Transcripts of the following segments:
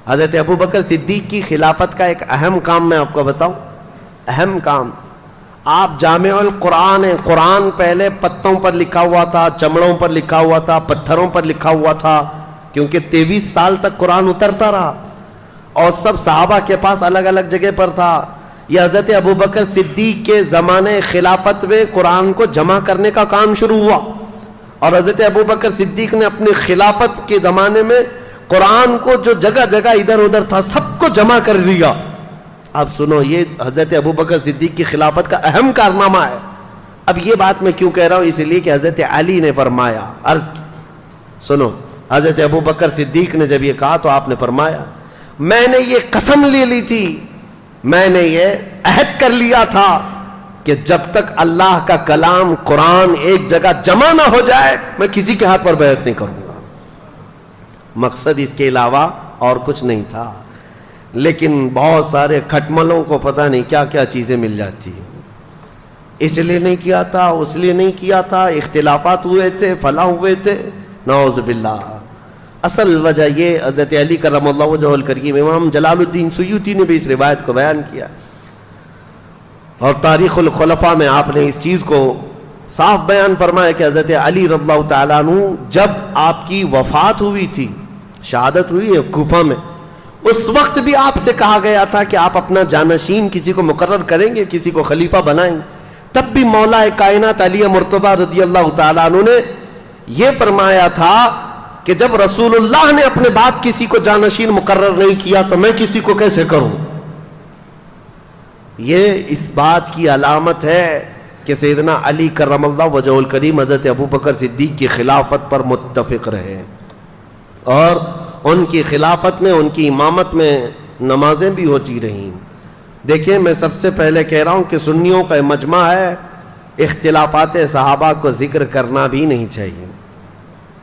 حضرت ابو بکر صدیق کی خلافت کا ایک اہم کام میں آپ کو بتاؤں، اہم کام، آپ جامع القرآن ہیں، قرآن پہلے پتوں پر لکھا ہوا تھا، چمڑوں پر لکھا ہوا تھا، پتھروں پر لکھا ہوا تھا، کیونکہ 23 سال تک قرآن اترتا رہا اور سب صحابہ کے پاس الگ الگ جگہ پر تھا۔ یہ حضرت ابو بکر صدیق کے زمانے خلافت میں قرآن کو جمع کرنے کا کام شروع ہوا، اور حضرت ابو بکر صدیق نے اپنی خلافت کے زمانے میں قرآن کو جو جگہ جگہ ادھر ادھر تھا سب کو جمع کر دیا۔ اب سنو، یہ حضرت ابو بکر صدیق کی خلافت کا اہم کارنامہ ہے۔ اب یہ بات میں کیوں کہہ رہا ہوں؟ اس لیے کہ حضرت علی نے فرمایا، عرض کی، سنو، حضرت ابو بکر صدیق نے جب یہ کہا تو آپ نے فرمایا، میں نے یہ قسم لے لی تھی، میں نے یہ عہد کر لیا تھا کہ جب تک اللہ کا کلام قرآن ایک جگہ جمع نہ ہو جائے میں کسی کے ہاتھ پر بیعت نہیں کروں گا۔ مقصد اس کے علاوہ اور کچھ نہیں تھا، لیکن بہت سارے کھٹملوں کو پتہ نہیں کیا کیا چیزیں مل جاتی ہیں، اس لیے نہیں کیا تھا، اس لیے نہیں کیا تھا، اختلافات ہوئے تھے، فلاں ہوئے تھے، نعوذ باللہ۔ اصل وجہ یہ حضرت علی کرم اللہ وجہہ الکریم، امام جلال الدین سیوطی نے بھی اس روایت کو بیان کیا، اور تاریخ الخلفاء میں آپ نے اس چیز کو صاف بیان فرمایا کہ حضرت علی رضی اللہ تعالیٰ عنہ جب آپ کی وفات ہوئی تھی، شہادت ہوئی ہے کوفہ میں، اس وقت بھی آپ سے کہا گیا تھا کہ آپ اپنا جانشین کسی کو مقرر کریں گے، کسی کو خلیفہ بنائیں گے۔ تب بھی مولا کائنات علی مرتضیٰ رضی اللہ تعالیٰ عنہ نے یہ فرمایا تھا کہ جب رسول اللہ نے اپنے بعد کسی کو جانشین مقرر نہیں کیا تو میں کسی کو کیسے کروں؟ یہ اس بات کی علامت ہے کہ سیدنا علی کرم اللہ وجہ الکریم حضرت ابو بکر صدیق کی خلافت پر متفق رہے، اور ان کی خلافت میں، ان کی امامت میں نمازیں بھی ہوتی رہیں۔ دیکھیں، میں سب سے پہلے کہہ رہا ہوں کہ سنیوں کا مجمع ہے، اختلافات صحابہ کو ذکر کرنا بھی نہیں چاہیے،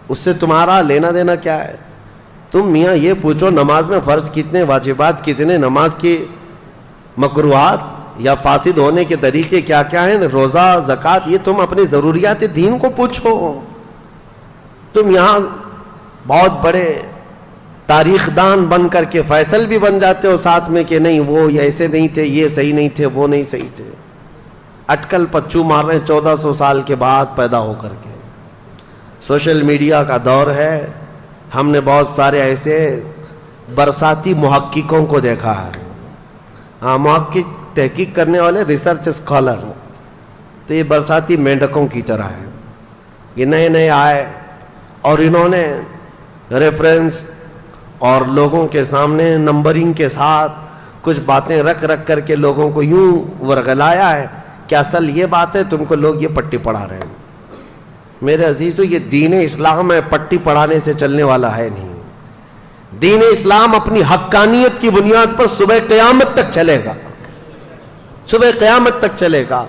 اس سے تمہارا لینا دینا کیا ہے؟ تم میاں یہ پوچھو نماز میں فرض کتنے، واجبات کتنے، نماز کی مکروہات یا فاسد ہونے کے طریقے کیا کیا ہیں، روزہ، زکوٰۃ، یہ تم اپنی ضروریات دین کو پوچھو۔ تم یہاں بہت بڑے تاریخ دان بن کر کے فیصل بھی بن جاتے ہو ساتھ میں کہ نہیں وہ ایسے نہیں تھے، یہ صحیح نہیں تھے، وہ نہیں صحیح تھے، اٹکل پچو مار رہے ہیں 1400 سال کے بعد پیدا ہو کر کے۔ سوشل میڈیا کا دور ہے، ہم نے بہت سارے ایسے برساتی محققوں کو دیکھا ہے، ہاں، محقق تحقیق کرنے والے، ریسرچ اسکالر، تو یہ برساتی مینڈکوں کی طرح ہے، یہ نئے نئے آئے اور انہوں نے ریفرنس اور لوگوں کے سامنے نمبرنگ کے ساتھ کچھ باتیں رکھ کر کے لوگوں کو یوں ورغلایا ہے کہ اصل یہ بات ہے، تم کو لوگ یہ پٹی پڑھا رہے ہیں۔ میرے عزیزو، یہ دین اسلام ہے، پٹی پڑھانے سے چلنے والا ہے نہیں۔ دین اسلام اپنی حقانیت کی بنیاد پر صبح قیامت تک چلے گا، صبح قیامت تک چلے گا۔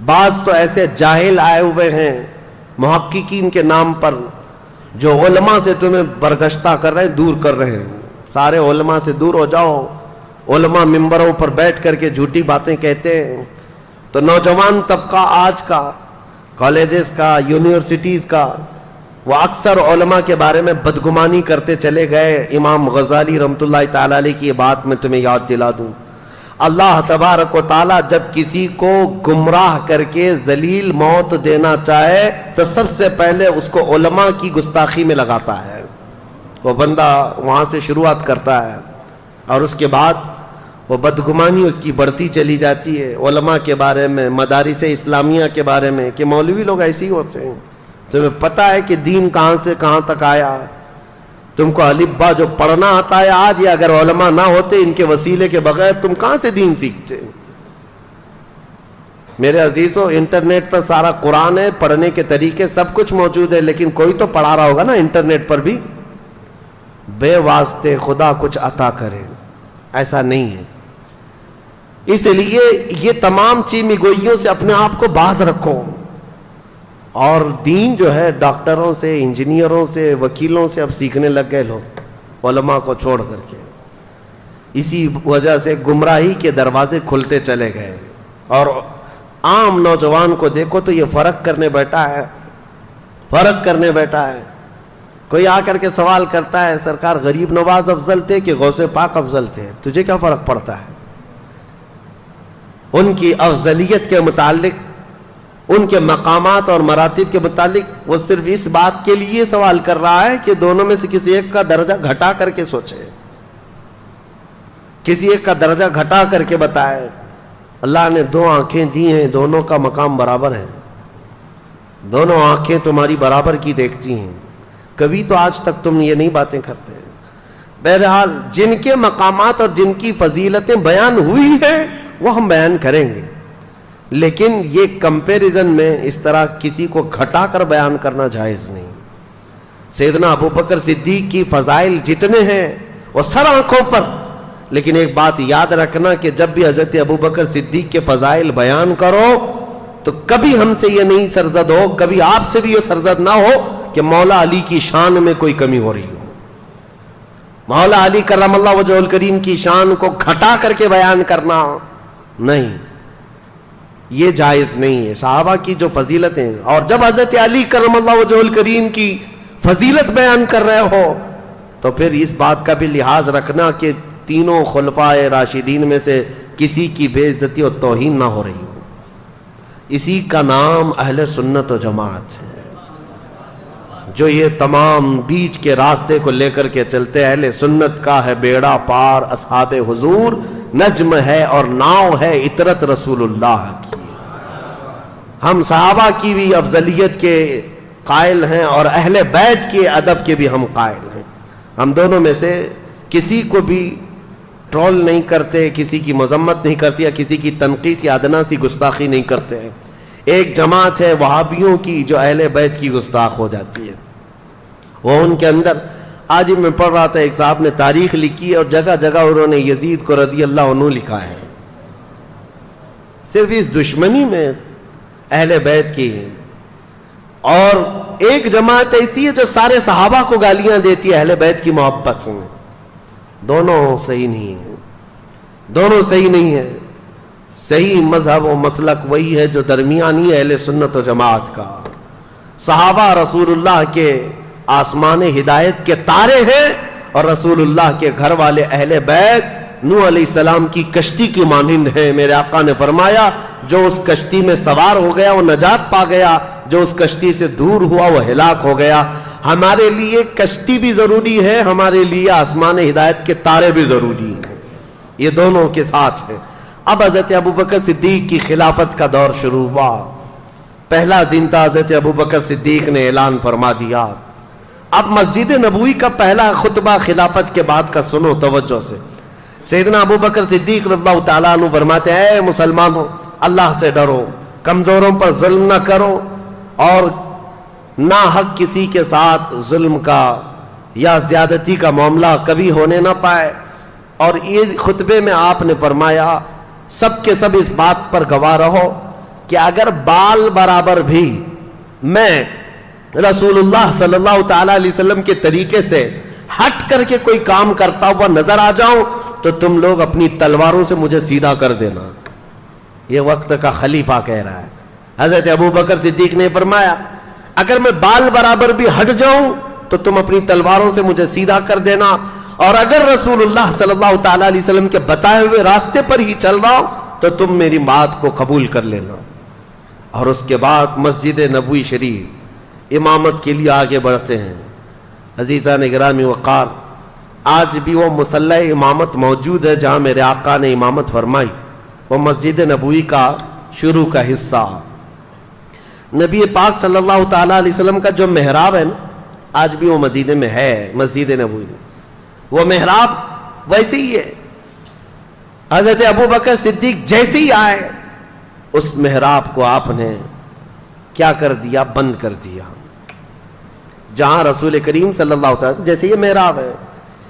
بعض تو ایسے جاہل آئے ہوئے ہیں محققین کے نام پر جو علماء سے تمہیں برگشتہ کر رہے ہیں، دور کر رہے ہیں۔ سارے علماء سے دور ہو جاؤ، علماء ممبروں پر بیٹھ کر کے جھوٹی باتیں کہتے ہیں، تو نوجوان طبقہ آج کا، کالجز کا، یونیورسٹیز کا، وہ اکثر علماء کے بارے میں بدگمانی کرتے چلے گئے۔ امام غزالی رحمۃ اللہ تعالی علیہ کی یہ بات میں تمہیں یاد دلا دوں، اللہ تبارک و تعالیٰ جب کسی کو گمراہ کر کے ذلیل موت دینا چاہے تو سب سے پہلے اس کو علماء کی گستاخی میں لگاتا ہے، وہ بندہ وہاں سے شروعات کرتا ہے، اور اس کے بعد وہ بدگمانی اس کی بڑھتی چلی جاتی ہے علماء کے بارے میں، مدارس اسلامیہ کے بارے میں، کہ مولوی لوگ ایسے ہی ہوتے ہیں، تمہیں پتہ ہے کہ دین کہاں سے کہاں تک آیا، تم کو الف با جو پڑھنا آتا ہے آج، یا اگر علماء نہ ہوتے ان کے وسیلے کے بغیر تم کہاں سے دین سیکھتے؟ میرے عزیزو، انٹرنیٹ پر سارا قرآن ہے، پڑھنے کے طریقے سب کچھ موجود ہے، لیکن کوئی تو پڑھا رہا ہوگا نا انٹرنیٹ پر بھی۔ بے واسطے خدا کچھ عطا کرے، ایسا نہیں ہے۔ اس لیے یہ تمام چیمی گوئیوں سے اپنے آپ کو باز رکھو، اور دین جو ہے ڈاکٹروں سے، انجینئروں سے، وکیلوں سے اب سیکھنے لگ گئے لوگ، علماء کو چھوڑ کر کے۔ اسی وجہ سے گمراہی کے دروازے کھلتے چلے گئے، اور عام نوجوان کو دیکھو تو یہ فرق کرنے بیٹھا ہے، کوئی آ کر کے سوال کرتا ہے سرکار غریب نواز افضل تھے کہ غوث پاک افضل تھے؟ تجھے کیا فرق پڑتا ہے؟ ان کی افضلیت کے متعلق، ان کے مقامات اور مراتب کے متعلق وہ صرف اس بات کے لیے سوال کر رہا ہے کہ دونوں میں سے کسی ایک کا درجہ گھٹا کر کے سوچے، کسی ایک کا درجہ گھٹا کر کے بتائے۔ اللہ نے دو آنکھیں دی ہیں، دونوں کا مقام برابر ہے، دونوں آنکھیں تمہاری برابر کی دیکھتی ہیں، کبھی تو آج تک تم یہ نہیں باتیں کرتے۔ بہرحال جن کے مقامات اور جن کی فضیلتیں بیان ہوئی ہیں وہ ہم بیان کریں گے، لیکن یہ کمپیریزن میں اس طرح کسی کو گھٹا کر بیان کرنا جائز نہیں۔ سیدنا ابوبکر صدیق کی فضائل جتنے ہیں وہ سر آنکھوں پر، لیکن ایک بات یاد رکھنا کہ جب بھی حضرت ابوبکر صدیق کے فضائل بیان کرو تو کبھی ہم سے یہ نہیں سرزد ہو، کبھی آپ سے بھی یہ سرزد نہ ہو کہ مولا علی کی شان میں کوئی کمی ہو رہی ہو، مولا علی کرم اللہ وجہہ الکریم کی شان کو گھٹا کر کے بیان کرنا نہیں، یہ جائز نہیں ہے۔ صحابہ کی جو فضیلتیں، اور جب حضرت علی کرم اللہ وجہہ الکریم کی فضیلت بیان کر رہے ہو تو پھر اس بات کا بھی لحاظ رکھنا کہ تینوں خلفائے راشدین میں سے کسی کی بے عزتی اور توہین نہ ہو رہی ہو۔ اسی کا نام اہل سنت و جماعت ہے، جو یہ تمام بیچ کے راستے کو لے کر کے چلتے۔ اہل سنت کا ہے بیڑا پار اصحاب حضور، نجم ہے اور ناؤ ہے عطرت رسول اللہ کی۔ ہم صحابہ کی بھی افضلیت کے قائل ہیں اور اہل بیت کے ادب کے بھی ہم قائل ہیں۔ ہم دونوں میں سے کسی کو بھی ٹرول نہیں کرتے، کسی کی مذمت نہیں کرتے، یا کسی کی تنقیص یا ادنا سی گستاخی نہیں کرتے ہیں۔ ایک جماعت ہے وہابیوں کی جو اہل بیت کی گستاخ ہو جاتی ہے، وہ ان کے اندر، آج ہی میں پڑھ رہا تھا ایک صاحب نے تاریخ لکھی ہے اور جگہ جگہ انہوں نے یزید کو رضی اللہ عنہ لکھا ہے، صرف اس دشمنی میں اہل بیت کی ہے۔ اور ایک جماعت ایسی ہے جو سارے صحابہ کو گالیاں دیتی ہے اہل بیت کی محبت میں۔ دونوں صحیح نہیں ہے، دونوں صحیح نہیں ہے۔ صحیح مذہب و مسلک وہی ہے جو درمیانی اہل سنت و جماعت کا۔ صحابہ رسول اللہ کے آسمان ہدایت کے تارے ہیں، اور رسول اللہ کے گھر والے اہل بیت نوح علیہ السلام کی کشتی کی مانند ہیں۔ میرے آقا نے فرمایا جو اس کشتی میں سوار ہو گیا وہ نجات پا گیا، جو اس کشتی سے دور ہوا وہ ہلاک ہو گیا۔ ہمارے لیے کشتی بھی ضروری ہے، ہمارے لیے آسمان ہدایت کے تارے بھی ضروری ہیں، یہ دونوں کے ساتھ ہیں۔ اب حضرت ابوبکر صدیق کی خلافت کا دور شروع ہوا۔ پہلا دن تھا، حضرت ابوبکر صدیق نے اعلان فرما دیا۔ اب مسجد نبوی کا پہلا خطبہ خلافت کے بعد کا سنو توجہ سے۔ سیدنا ابوبکر صدیق رضی اللہ تعالیٰ عنہ فرماتے ہیں اے مسلمانوں، اللہ سے ڈرو، کمزوروں پر ظلم نہ کرو، اور نہ حق کسی کے ساتھ ظلم کا یا زیادتی کا معاملہ کبھی ہونے نہ پائے۔ اور یہ خطبے میں آپ نے فرمایا سب کے سب اس بات پر گواہ رہو کہ اگر بال برابر بھی میں رسول اللہ صلی اللہ تعالیٰ علیہ وسلم کے طریقے سے ہٹ کر کے کوئی کام کرتا ہوا نظر آ جاؤں تو تم لوگ اپنی تلواروں سے مجھے سیدھا کر دینا۔ یہ وقت کا خلیفہ کہہ رہا ہے۔ حضرت ابوبکر صدیق نے فرمایا اگر میں بال برابر بھی ہٹ جاؤں تو تم اپنی تلواروں سے مجھے سیدھا کر دینا، اور اگر رسول اللہ صلی اللہ تعالیٰ علیہ وسلم کے بتائے ہوئے راستے پر ہی چل رہا ہوں تو تم میری بات کو قبول کر لینا۔ اور اس کے بعد مسجد نبوی شریف امامت کے لیے آگے بڑھتے ہیں۔ عزیزان گرامی وقار، آج بھی وہ مصلی امامت موجود ہے جہاں میرے آقا نے امامت فرمائی، وہ مسجد نبوی کا شروع کا حصہ۔ نبی پاک صلی اللہ تعالیٰ علیہ وسلم کا جو محراب ہے نا، آج بھی وہ مدینے میں ہے، مسجد نبوی میں وہ محراب ویسے ہی ہے۔ حضرت ابوبکر صدیق جیسے ہی آئے اس محراب کو آپ نے کیا کر دیا؟ بند کر دیا۔ جہاں رسول کریم صلی اللہ علیہ وسلم، جیسے یہ محراب ہے،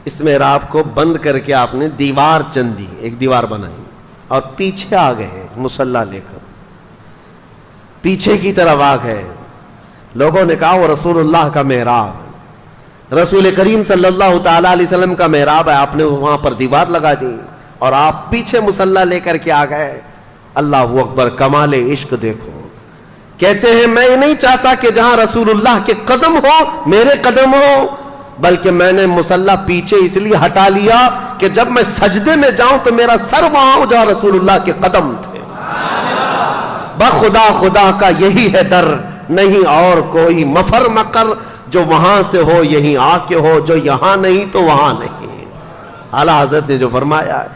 اس محراب کو بند کر کے آپ نے دیوار چندی، ایک دیوار بنائی، اور پیچھے آ گئے مصلی لے کر، پیچھے کی طرف آ گئے۔ لوگوں نے کہا وہ رسول اللہ کا محراب، رسول کریم صلی اللہ تعالیٰ علیہ وسلم کا محراب ہے، آپ نے وہاں پر دیوار لگا دی اور آپ پیچھے مصلی لے کر کے آ گئے۔ اللہ اکبر، کمال عشق دیکھو۔ کہتے ہیں میں یہ نہیں چاہتا کہ جہاں رسول اللہ کے قدم ہو میرے قدم ہو، بلکہ میں نے مصلی پیچھے اس لیے ہٹا لیا کہ جب میں سجدے میں جاؤں تو میرا سر وہاں ہو جہاں رسول اللہ کے قدم تھے۔ بخدا خدا کا یہی ہے در، نہیں اور کوئی مفر مکر، جو وہاں سے ہو یہیں آ کے ہو، جو یہاں نہیں تو وہاں نہیں۔ اعلیٰ حضرت نے جو فرمایا ہے،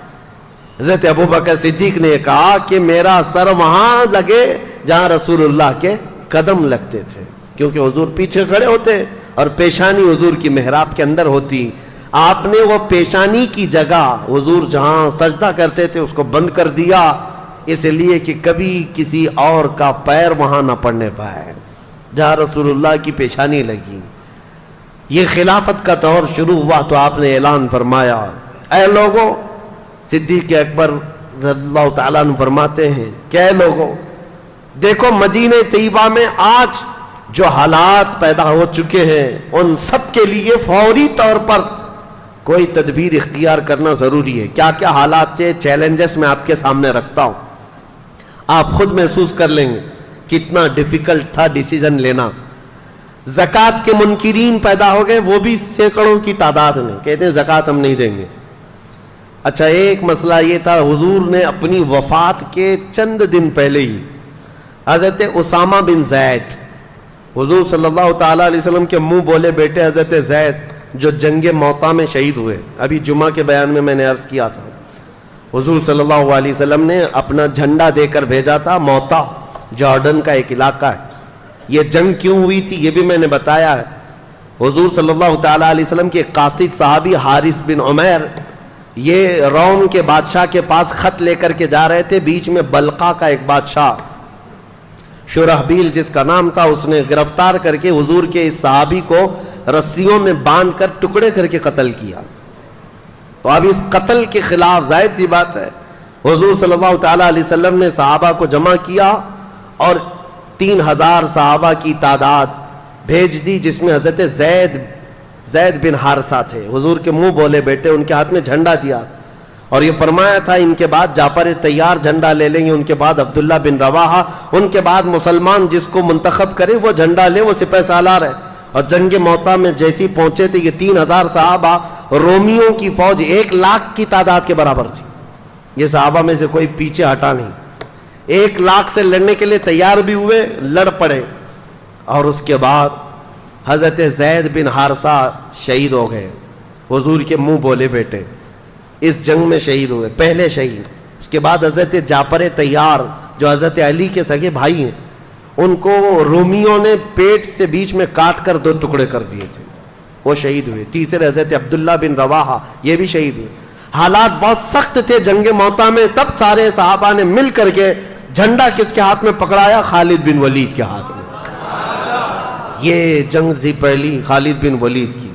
حضرت ابوبکر صدیق نے کہا کہ میرا سر وہاں لگے جہاں رسول اللہ کے قدم لگتے تھے، کیونکہ حضور پیچھے کھڑے ہوتے اور پیشانی حضور کی محراب کے اندر ہوتی۔ آپ نے وہ پیشانی کی جگہ حضور جہاں سجدہ کرتے تھے اس کو بند کر دیا، اس لیے کہ کبھی کسی اور کا پیر وہاں نہ پڑنے پائے جہاں رسول اللہ کی پیشانی لگی۔ یہ خلافت کا دور شروع ہوا تو آپ نے اعلان فرمایا، اے لوگوں، صدیق اکبر رضی اللہ تعالیٰ عنہ فرماتے ہیں کہ اے لوگوں، دیکھو مدینہ طیبہ میں آج جو حالات پیدا ہو چکے ہیں ان سب کے لیے فوری طور پر کوئی تدبیر اختیار کرنا ضروری ہے۔ کیا کیا حالات تھے، چیلنجز میں آپ کے سامنے رکھتا ہوں، آپ خود محسوس کر لیں گے کتنا ڈیفیکلٹ تھا ڈیسیزن لینا۔ زکوٰۃ کے منکرین پیدا ہو گئے، وہ بھی سینکڑوں کی تعداد میں، کہتے ہیں زکوٰۃ ہم نہیں دیں گے۔ اچھا، ایک مسئلہ یہ تھا، حضور نے اپنی وفات کے چند دن پہلے ہی حضرت اسامہ بن زید، حضور صلی اللہ تعالیٰ علیہ وسلم کے منہ بولے بیٹے حضرت زید جو جنگ موطا میں شہید ہوئے، ابھی جمعہ کے بیان میں نے عرض کیا تھا، حضور صلی اللہ علیہ وسلم نے اپنا جھنڈا دے کر بھیجا تھا۔ موطا جارڈن کا ایک علاقہ ہے، یہ جنگ کیوں ہوئی تھی یہ بھی میں نے بتایا ہے۔ حضور صلی اللہ تعالیٰ علیہ وسلم کے قاصد صحابی حارث بن عمیر، یہ روم کے بادشاہ کے پاس خط لے کر کے جا رہے تھے، بیچ میں بلقا کا ایک بادشاہ شرحبیل جس کا نام تھا، اس نے گرفتار کر کے حضور کے اس صحابی کو رسیوں میں باندھ کر ٹکڑے کر کے قتل کیا۔ تو اب اس قتل کے خلاف ظاہر سی بات ہے حضور صلی اللہ تعالیٰ علیہ وسلم نے صحابہ کو جمع کیا اور 3000 صحابہ کی تعداد بھیج دی، جس میں حضرت زید بن حارثہ تھے، حضور کے منہ بولے بیٹے، ان کے ہاتھ میں جھنڈا دیا اور یہ فرمایا تھا ان کے بعد جعفر طیار جھنڈا لے لیں گے، ان کے بعد عبداللہ بن رواحہ، ان کے بعد مسلمان جس کو منتخب کرے وہ جھنڈا لے، وہ سپہ سالار ہے۔ اور جنگ موطا میں جیسی پہنچے تھے یہ 3000 صحابہ، رومیوں کی فوج 1 لاکھ کی تعداد کے برابر تھی، یہ صحابہ میں سے کوئی پیچھے ہٹا نہیں، 1 لاکھ سے لڑنے کے لیے تیار بھی ہوئے، لڑ پڑے۔ اور اس کے بعد حضرت زید بن حارثہ شہید ہو گئے، حضور کے منہ بولے بیٹے اس جنگ میں شہید ہوئے، پہلے شہید۔ اس کے بعد حضرت جعفر طیار جو حضرت علی کے سگے بھائی ہیں، ان کو رومیوں نے پیٹ سے بیچ میں کاٹ کر 2 ٹکڑے کر دیے تھے، وہ شہید ہوئے۔ تیسرے حضرت عبداللہ بن رواحہ، یہ بھی شہید ہوئے۔ حالات بہت سخت تھے جنگ موطا میں، تب سارے صحابہ نے مل کر کے جھنڈا کس کے ہاتھ میں پکڑایا؟ خالد بن ولید کے ہاتھ میں۔ یہ جنگ تھی پہلی خالد بن ولید کی۔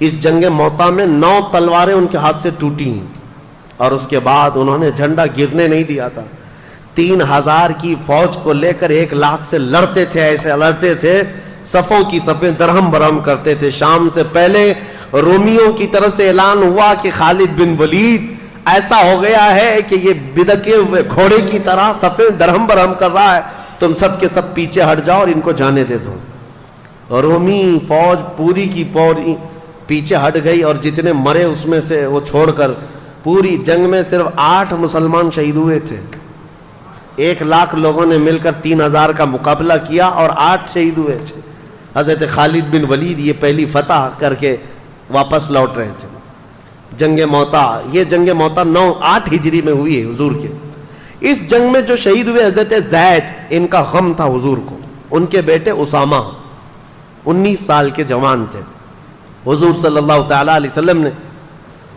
اس جنگ موطا میں 9 تلواریں ان کے ہاتھ سے ٹوٹی ہیں، اور اس کے بعد انہوں نے جھنڈا گرنے نہیں دیا تھا۔ 3000 کی فوج کو لے کر 1 لاکھ سے لڑتے تھے، ایسے لڑتے تھے، صفوں کی صفیں درہم برہم کرتے تھے۔ شام سے پہلے رومیوں کی طرف سے اعلان ہوا کہ خالد بن ولید ایسا ہو گیا ہے کہ یہ بدکے ہوئے گھوڑے کی طرح صفیں درہم برہم کر رہا ہے، تم سب کے سب پیچھے ہٹ جاؤ اور ان کو جانے دے دو۔ رومی فوج پوری کی پوری پیچھے ہٹ گئی، اور جتنے مرے اس میں سے وہ چھوڑ کر پوری جنگ میں صرف 8 مسلمان شہید ہوئے تھے۔ 1 لاکھ لوگوں نے مل کر 3000 کا مقابلہ کیا اور 8 شہید ہوئے تھے۔ حضرت خالد بن ولید یہ پہلی فتح کر کے واپس لوٹ رہے تھے۔ جنگ موطا، یہ جنگ موطا 8 ہجری میں ہوئی ہے حضور کے۔ اس جنگ میں جو شہید ہوئے حضرت زید، ان کا غم تھا حضور کو۔ ان کے بیٹے اسامہ 19 سال کے جوان تھے۔ حضور صلی اللہ تعالیٰ علیہ وسلم نے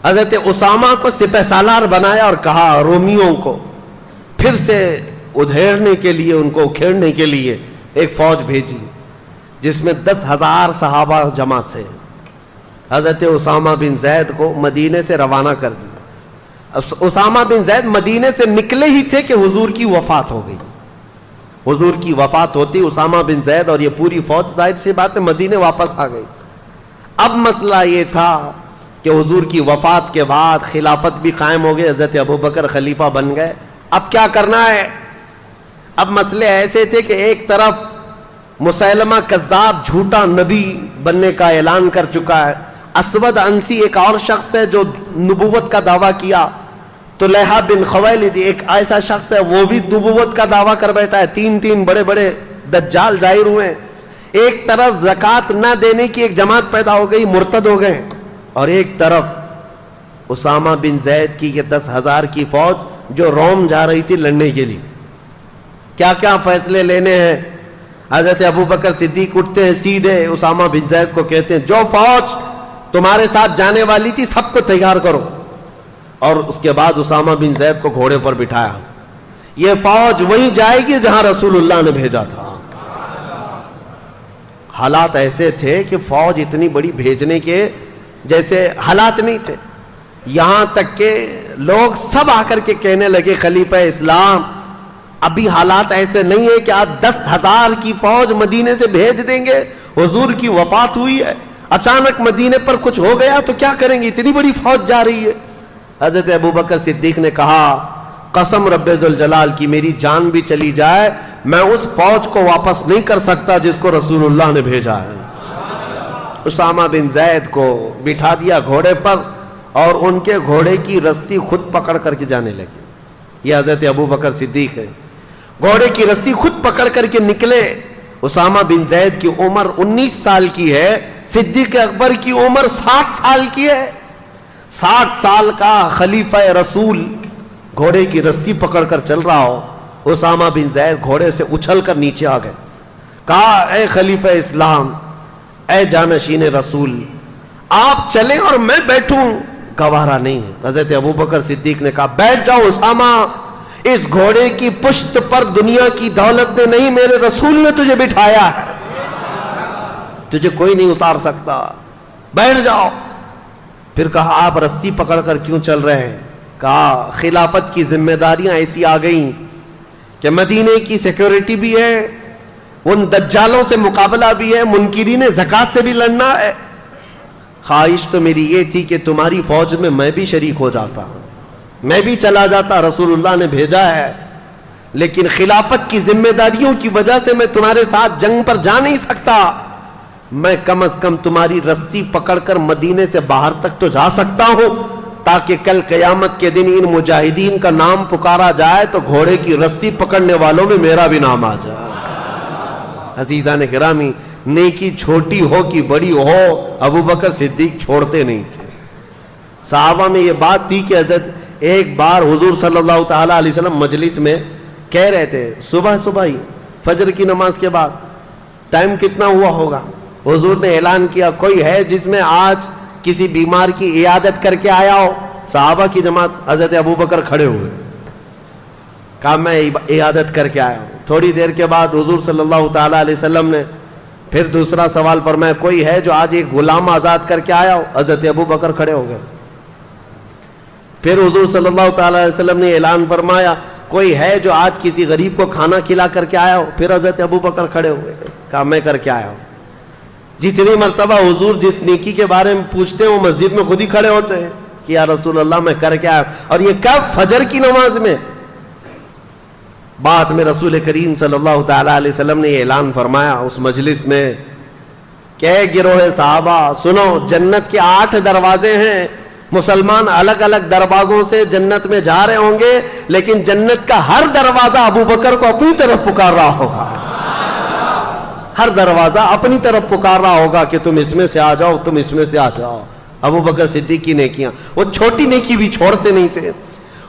حضرت اسامہ کو سپہ سالار بنایا اور کہا رومیوں کو پھر سے ادھیڑنے کے لیے، ان کو اکھیڑنے کے لیے ایک فوج بھیجی جس میں 10,000 صحابہ جمع تھے۔ حضرت اسامہ بن زید کو مدینے سے روانہ کر دیا۔ اسامہ بن زید مدینے سے نکلے ہی تھے کہ حضور کی وفات ہو گئی۔ حضور کی وفات ہوتی اسامہ بن زید اور یہ پوری فوج ظاہر سی بات ہے مدینے واپس آ گئی۔ اب مسئلہ یہ تھا کہ حضور کی وفات کے بعد خلافت بھی قائم ہو گئی، حضرت ابوبکر خلیفہ بن گئے۔ اب کیا کرنا ہے؟ اب مسئلے ایسے تھے کہ ایک طرف مسیلمہ کذاب جھوٹا نبی بننے کا اعلان کر چکا ہے، اسود عنسی ایک اور شخص ہے جو نبوت کا دعویٰ کیا، طلحہ بن خویلد ایک ایسا شخص ہے وہ بھی نبوت کا دعویٰ کر بیٹھا ہے، تین بڑے بڑے دجال ظاہر ہوئے ہیں۔ ایک طرف زکوٰۃ نہ دینے کی ایک جماعت پیدا ہو گئی، مرتد ہو گئے، اور ایک طرف اسامہ بن زید کی 10,000 کی فوج جو روم جا رہی تھی لڑنے کے لیے۔ کیا کیا فیصلے لینے ہیں؟ حضرت ابوبکر صدیق اٹھتے ہیں، سیدھے اسامہ بن زید کو کہتے ہیں جو فوج تمہارے ساتھ جانے والی تھی سب کو تیار کرو، اور اس کے بعد اسامہ بن زید کو گھوڑے پر بٹھایا، یہ فوج وہیں جائے گی جہاں رسول اللہ نے بھیجا تھا۔ حالات ایسے تھے کہ فوج اتنی بڑی بھیجنے کے جیسے حالات نہیں تھے، یہاں تک کہ لوگ سب آ کر کے کہنے لگے خلیفہ اسلام ابھی حالات ایسے نہیں ہے کہ آج 10,000 کی فوج مدینے سے بھیج دیں گے، حضور کی وفات ہوئی ہے، اچانک مدینے پر کچھ ہو گیا تو کیا کریں گے، اتنی بڑی فوج جا رہی ہے۔ حضرت ابوبکر صدیق نے کہا قسم رب ذوالجلال کی میری جان بھی چلی جائے میں اس فوج کو واپس نہیں کر سکتا جس کو رسول اللہ نے بھیجا ہے۔ اسامہ بن زید کو بٹھا دیا گھوڑے پر اور ان کے گھوڑے کی رسی خود پکڑ کر کے جانے لگے، یہ حضرت ابوبکر صدیق ہے، گھوڑے کی رسی خود پکڑ کر کے نکلے۔ اسامہ بن زید کی عمر 19 سال کی ہے، صدیق اکبر کی عمر 60 سال کی ہے، 60 سال کا خلیفہ رسول گھوڑے کی رسی پکڑ کر چل رہا ہو، اسامہ بن زید گھوڑے سے اچھل کر نیچے آ گئے، کہا اے خلیفہ اسلام، اے جانشین رسول، آپ چلیں اور میں بیٹھوں، گوارا نہیں۔ حضرت ابوبکر صدیق نے کہا بیٹھ جاؤ اسامہ، اس گھوڑے کی پشت پر دنیا کی دولت نے نہیں میرے رسول نے تجھے بٹھایا ہے، تجھے کوئی نہیں اتار سکتا، بیٹھ جاؤ۔ پھر کہا آپ رسی پکڑ کر کیوں چل رہے ہیں؟ کہا خلافت کی ذمہ داریاں ایسی آ گئیں کہ مدینے کی سیکیورٹی بھی ہے، ان دجالوں سے مقابلہ بھی ہے، منکرین زکوٰۃ سے بھی لڑنا ہے، خواہش تو میری یہ تھی کہ تمہاری فوج میں بھی شریک ہو جاتا، میں بھی چلا جاتا، رسول اللہ نے بھیجا ہے، لیکن خلافت کی ذمہ داریوں کی وجہ سے میں تمہارے ساتھ جنگ پر جا نہیں سکتا، میں کم از کم تمہاری رسی پکڑ کر مدینے سے باہر تک تو جا سکتا ہوں تاکہ کل قیامت کے دن ان مجاہدین کا نام پکارا جائے تو گھوڑے کی رسی پکڑنے والوں میں میرا بھی نام آ جائے۔ عزیزان گرامی، نیکی چھوٹی ہو کہ بڑی ہو ابوبکر صدیق چھوڑتے نہیں تھے۔ صحابہ میں یہ بات تھی کہ حضرت ایک بار حضور صلی اللہ تعالیٰ علیہ وسلم مجلس میں کہہ رہے تھے صبح ہی فجر کی نماز کے بعد ٹائم کتنا ہوا ہوگا، حضور نے اعلان کیا کوئی ہے جس میں آج کسی بیمار کی عیادت کر کے آیا ہو؟ صحابہ کی جماعت، حضرت ابوبکر کھڑے ہوئے، کہا میں عیادت کر کے آیا ہوں۔ تھوڑی دیر کے بعد حضور صلی اللہ تعالیٰ علیہ وسلم نے پھر دوسرا سوال فرمایا کوئی ہے جو آج ایک غلام آزاد کر کے آیا ہو؟ حضرت ابوبکر کھڑے ہو گئے۔ پھر حضور صلی اللہ تعالیٰ علیہ وسلم نے اعلان فرمایا کوئی ہے جو آج کسی غریب کو کھانا کھلا کر کے آیا ہو؟ پھر حضرت ابوبکر کھڑے ہوئے، کہا میں کر کے آیا ہوں۔ جتنی مرتبہ حضور جس نیکی کے بارے میں پوچھتے ہیں وہ مسجد میں خود ہی کھڑے ہوتے ہیں کہ یا رسول اللہ میں کر کے آیا، اور یہ کب؟ فجر کی نماز میں۔ بعد میں رسول کریم صلی اللہ تعالیٰ علیہ وسلم نے یہ اعلان فرمایا اس مجلس میں کہ گروہ صحابہ سنو، جنت کے 8 دروازے ہیں، مسلمان الگ الگ دروازوں سے جنت میں جا رہے ہوں گے، لیکن جنت کا ہر دروازہ ابوبکر کو اپنی طرف پکار رہا ہوگا، ہر دروازہ اپنی طرف پکار رہا ہوگا کہ تم اس میں سے آ جاؤ، تم اس میں سے آ جاؤ۔ ابوبکر صدیق کی نیکیاں، وہ چھوٹی نیکی بھی چھوڑتے نہیں تھے۔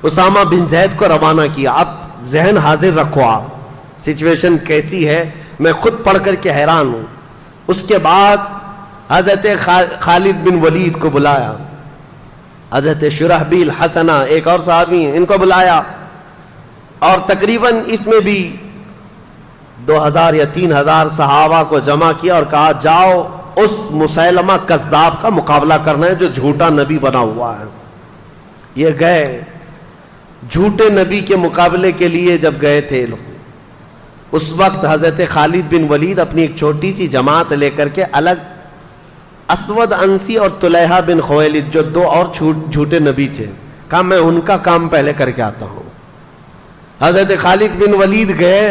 اسامہ بن زید کو روانہ کیا۔ اب ذہن حاضر رکھو، آپ سچویشن کیسی ہے میں خود پڑھ کر کے حیران ہوں۔ اس کے بعد حضرت خالد بن ولید کو بلایا، حضرت شرحبیل حسنہ ایک اور صحابی ہیں ان کو بلایا، اور تقریباً اس میں بھی 2000 یا 3000 صحابہ کو جمع کیا اور کہا جاؤ اس مسیلمہ کذاب کا مقابلہ کرنا ہے جو جھوٹا نبی بنا ہوا ہے۔ یہ گئے جھوٹے نبی کے مقابلے کے لیے، جب گئے تھے لوگ اس وقت حضرت خالد بن ولید اپنی ایک چھوٹی سی جماعت لے کر کے الگ اسود عنسی اور طلحہ بن خویلد جو 2 اور جھوٹے نبی تھے، کہا میں ان کا کام پہلے کر کے آتا ہوں۔ حضرت خالد بن ولید گئے،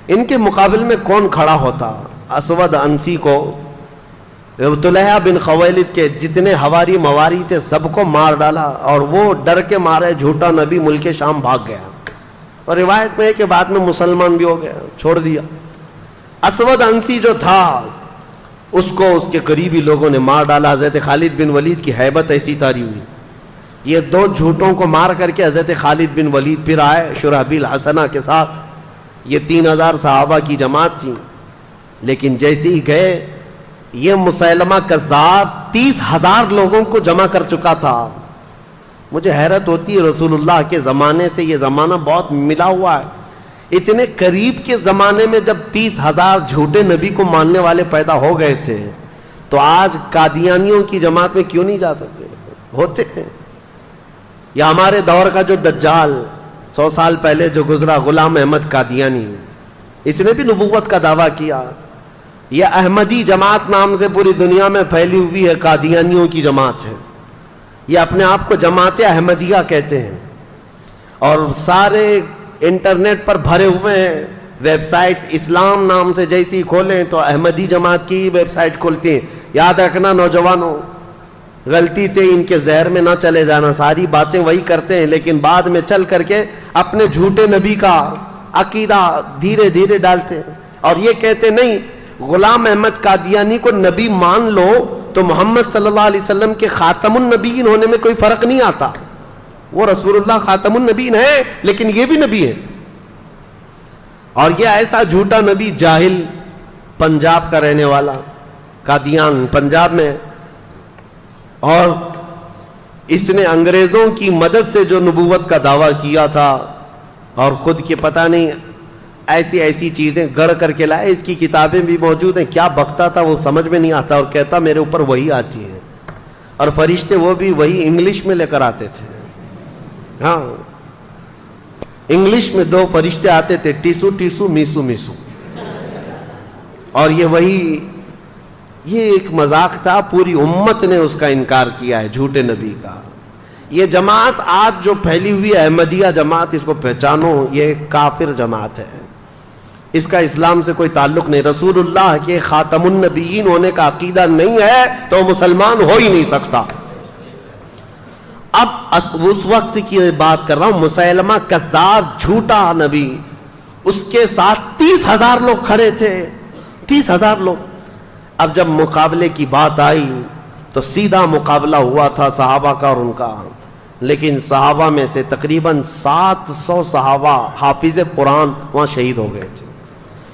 ان کے مقابل میں کون کھڑا ہوتا؟ اسود انسی کو، طلحہ بن خویلد کے جتنے ہواری مواری تھے سب کو مار ڈالا، اور وہ ڈر کے مارے جھوٹا نبی ملک شام بھاگ گیا، اور روایت میں ہے کہ بعد میں مسلمان بھی ہو گیا، چھوڑ دیا۔ اسود انسی جو تھا اس کو اس کے قریبی لوگوں نے مار ڈالا۔ حضرت خالد بن ولید کی ہیبت ایسی تاری ہوئی، یہ دو جھوٹوں کو مار کر کے حضرت خالد بن ولید پھر آئے شرحبیل حسنہ کے ساتھ۔ یہ 3000 صحابہ کی جماعت تھی، لیکن جیسے ہی گئے یہ مسیلمہ کذاب 30,000 لوگوں کو جمع کر چکا تھا۔ مجھے حیرت ہوتی ہے، رسول اللہ کے زمانے سے یہ زمانہ بہت ملا ہوا ہے، اتنے قریب کے زمانے میں جب 30,000 جھوٹے نبی کو ماننے والے پیدا ہو گئے تھے، تو آج قادیانیوں کی جماعت میں کیوں نہیں جا سکتے؟ ہوتے ہیں۔ یا ہمارے دور کا جو دجال 100 سال پہلے جو گزرا، غلام احمد قادیانی، اس نے بھی نبوت کا دعویٰ کیا۔ یہ احمدی جماعت نام سے پوری دنیا میں پھیلی ہوئی ہے، قادیانیوں کی جماعت ہے۔ یہ اپنے آپ کو جماعت احمدیہ کہتے ہیں، اور سارے انٹرنیٹ پر بھرے ہوئے ہیں ویب سائٹس، اسلام نام سے جیسی کھولیں تو احمدی جماعت کی ویب سائٹ کھولتی ہیں۔ یاد رکھنا نوجوانوں، غلطی سے ان کے زہر میں نہ چلے جانا، ساری باتیں وہی کرتے ہیں لیکن بعد میں چل کر کے اپنے جھوٹے نبی کا عقیدہ دھیرے دھیرے ڈالتے ہیں، اور یہ کہتے نہیں غلام احمد قادیانی کو نبی مان لو تو محمد صلی اللہ علیہ وسلم کے خاتم النبیین ہونے میں کوئی فرق نہیں آتا۔ وہ رسول اللہ خاتم النبیین ہے لیکن یہ بھی نبی ہے۔ اور یہ ایسا جھوٹا نبی، جاہل، پنجاب کا رہنے والا، قادیان پنجاب میں، اور اس نے انگریزوں کی مدد سے جو نبوت کا دعویٰ کیا تھا، اور خود کے پتہ نہیں ایسی ایسی چیزیں گڑھ کر کے لائے۔ اس کی کتابیں بھی موجود ہیں، کیا بکتا تھا وہ سمجھ میں نہیں آتا، اور کہتا میرے اوپر وہی آتی ہے، اور فرشتے وہ بھی وہی انگلش میں لے کر آتے تھے۔ ہاں، انگلش میں 2 فرشتے آتے تھے، ٹیسو ٹیسو میسو میسو، اور یہ وہی، یہ ایک مذاق تھا، پوری امت نے اس کا انکار کیا ہے، جھوٹے نبی کا۔ یہ جماعت آج جو پھیلی ہوئی ہے احمدیہ جماعت، اس کو پہچانو، یہ ایک کافر جماعت ہے، اس کا اسلام سے کوئی تعلق نہیں۔ رسول اللہ کے خاتم النبیین ہونے کا عقیدہ نہیں ہے تو وہ مسلمان ہو ہی نہیں سکتا۔ اب اس وقت کی بات کر رہا ہوں، مسیلمہ کذاب جھوٹا نبی، اس کے ساتھ 30,000 لوگ کھڑے تھے، 30,000 لوگ۔ اب جب مقابلے کی بات آئی تو سیدھا مقابلہ ہوا تھا صحابہ کا اور ان کا، لیکن صحابہ میں سے تقریباً 700 صحابہ حافظ قرآن وہاں شہید ہو گئے تھے۔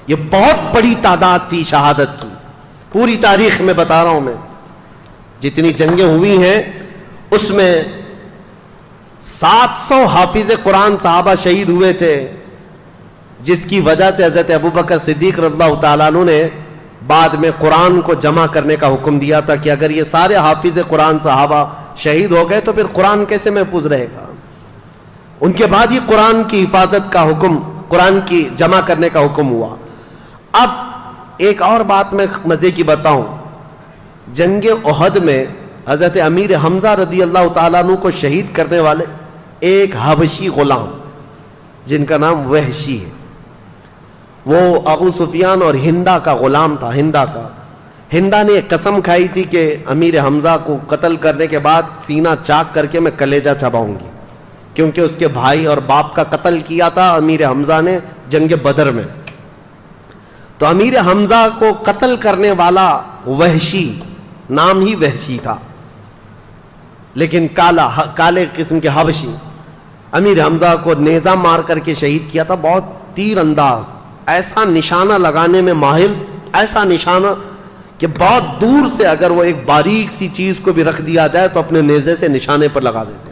یہ بہت بڑی تعداد تھی شہادت کی، پوری تاریخ میں بتا رہا ہوں میں، جتنی جنگیں ہوئی ہیں اس میں 700 حافظ قرآن صحابہ شہید ہوئے تھے، جس کی وجہ سے حضرت ابوبکر صدیق رضی اللہ تعالیٰ عنہ نے بعد میں قرآن کو جمع کرنے کا حکم دیا تھا کہ اگر یہ سارے حافظ قرآن صحابہ شہید ہو گئے تو پھر قرآن کیسے محفوظ رہے گا۔ ان کے بعد ہی قرآن کی حفاظت کا حکم، قرآن کی جمع کرنے کا حکم ہوا۔ اب ایک اور بات میں مزے کی بتاؤں، جنگ احد میں حضرت امیر حمزہ رضی اللہ تعالیٰ عنہ کو شہید کرنے والے ایک حبشی غلام جن کا نام وحشی ہے، وہ ابو سفیان اور ہندا کا غلام تھا۔ ہندا نے ایک قسم کھائی تھی کہ امیر حمزہ کو قتل کرنے کے بعد سینہ چاک کر کے میں کلیجہ چباؤں گی، کیونکہ اس کے بھائی اور باپ کا قتل کیا تھا امیر حمزہ نے جنگ بدر میں۔ تو امیر حمزہ کو قتل کرنے والا وحشی، نام ہی وحشی تھا لیکن کالے قسم کے حبشی، امیر حمزہ کو نیزہ مار کر کے شہید کیا تھا۔ بہت تیر انداز، ایسا نشانہ لگانے میں ماہر، ایسا نشانہ کہ بہت دور سے اگر وہ ایک باریک سی چیز کو بھی رکھ دیا جائے تو اپنے نیزے سے نشانے پر لگا دیتے۔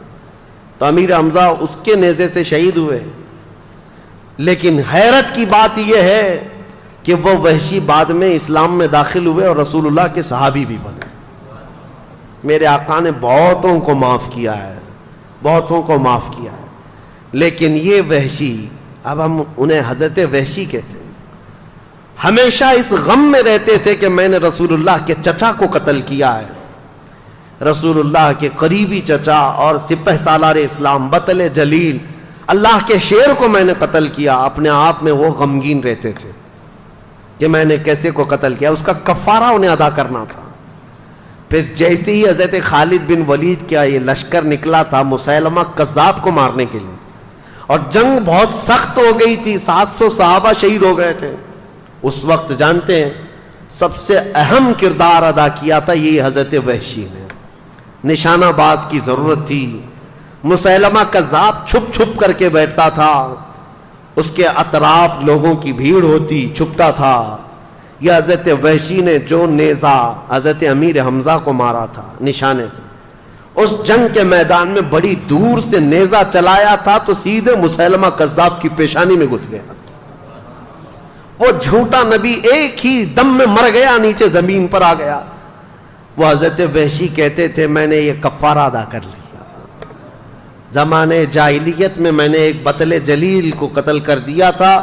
تو امیر حمزہ اس کے نیزے سے شہید ہوئے، لیکن حیرت کی بات یہ ہے کہ وہ وحشی بعد میں اسلام میں داخل ہوئے اور رسول اللہ کے صحابی بھی بنے۔ میرے آقا نے بہتوں کو معاف کیا ہے، بہتوں کو معاف کیا ہے، لیکن یہ وحشی، اب ہم انہیں حضرت وحشی کہتے ہیں، ہمیشہ اس غم میں رہتے تھے کہ میں نے رسول اللہ کے چچا کو قتل کیا ہے۔ رسول اللہ کے قریبی چچا اور سپہ سالار اسلام، بطل جلیل، اللہ کے شیر کو میں نے قتل کیا. اپنے آپ میں وہ غمگین رہتے تھے کہ میں نے کیسے کو قتل کیا, اس کا کفارہ انہیں ادا کرنا تھا. پھر جیسے ہی حضرت خالد بن ولید کا یہ لشکر نکلا تھا مسیلمہ کذاب کو مارنے کے لیے, اور جنگ بہت سخت ہو گئی تھی, 700 صحابہ شہید ہو گئے تھے, اس وقت جانتے ہیں سب سے اہم کردار ادا کیا تھا یہ حضرت وحشی نے. نشانہ باز کی ضرورت تھی. مسیلمہ کذاب چھپ چھپ کر کے بیٹھتا تھا, اس کے اطراف لوگوں کی بھیڑ ہوتی, چھپتا تھا. یہ حضرت وحشی نے جو نیزہ حضرت امیر حمزہ کو مارا تھا نشانے سے, اس جنگ کے میدان میں بڑی دور سے نیزہ چلایا تھا تو سیدھے مسیلمہ کذاب کی پیشانی میں گھس گیا. وہ جھوٹا نبی ایک ہی دم میں مر گیا, نیچے زمین پر آ گیا. وہ حضرت وحشی کہتے تھے میں نے یہ کفارہ ادا کر لیا. زمانے جاہلیت میں میں نے ایک بطل جلیل کو قتل کر دیا تھا,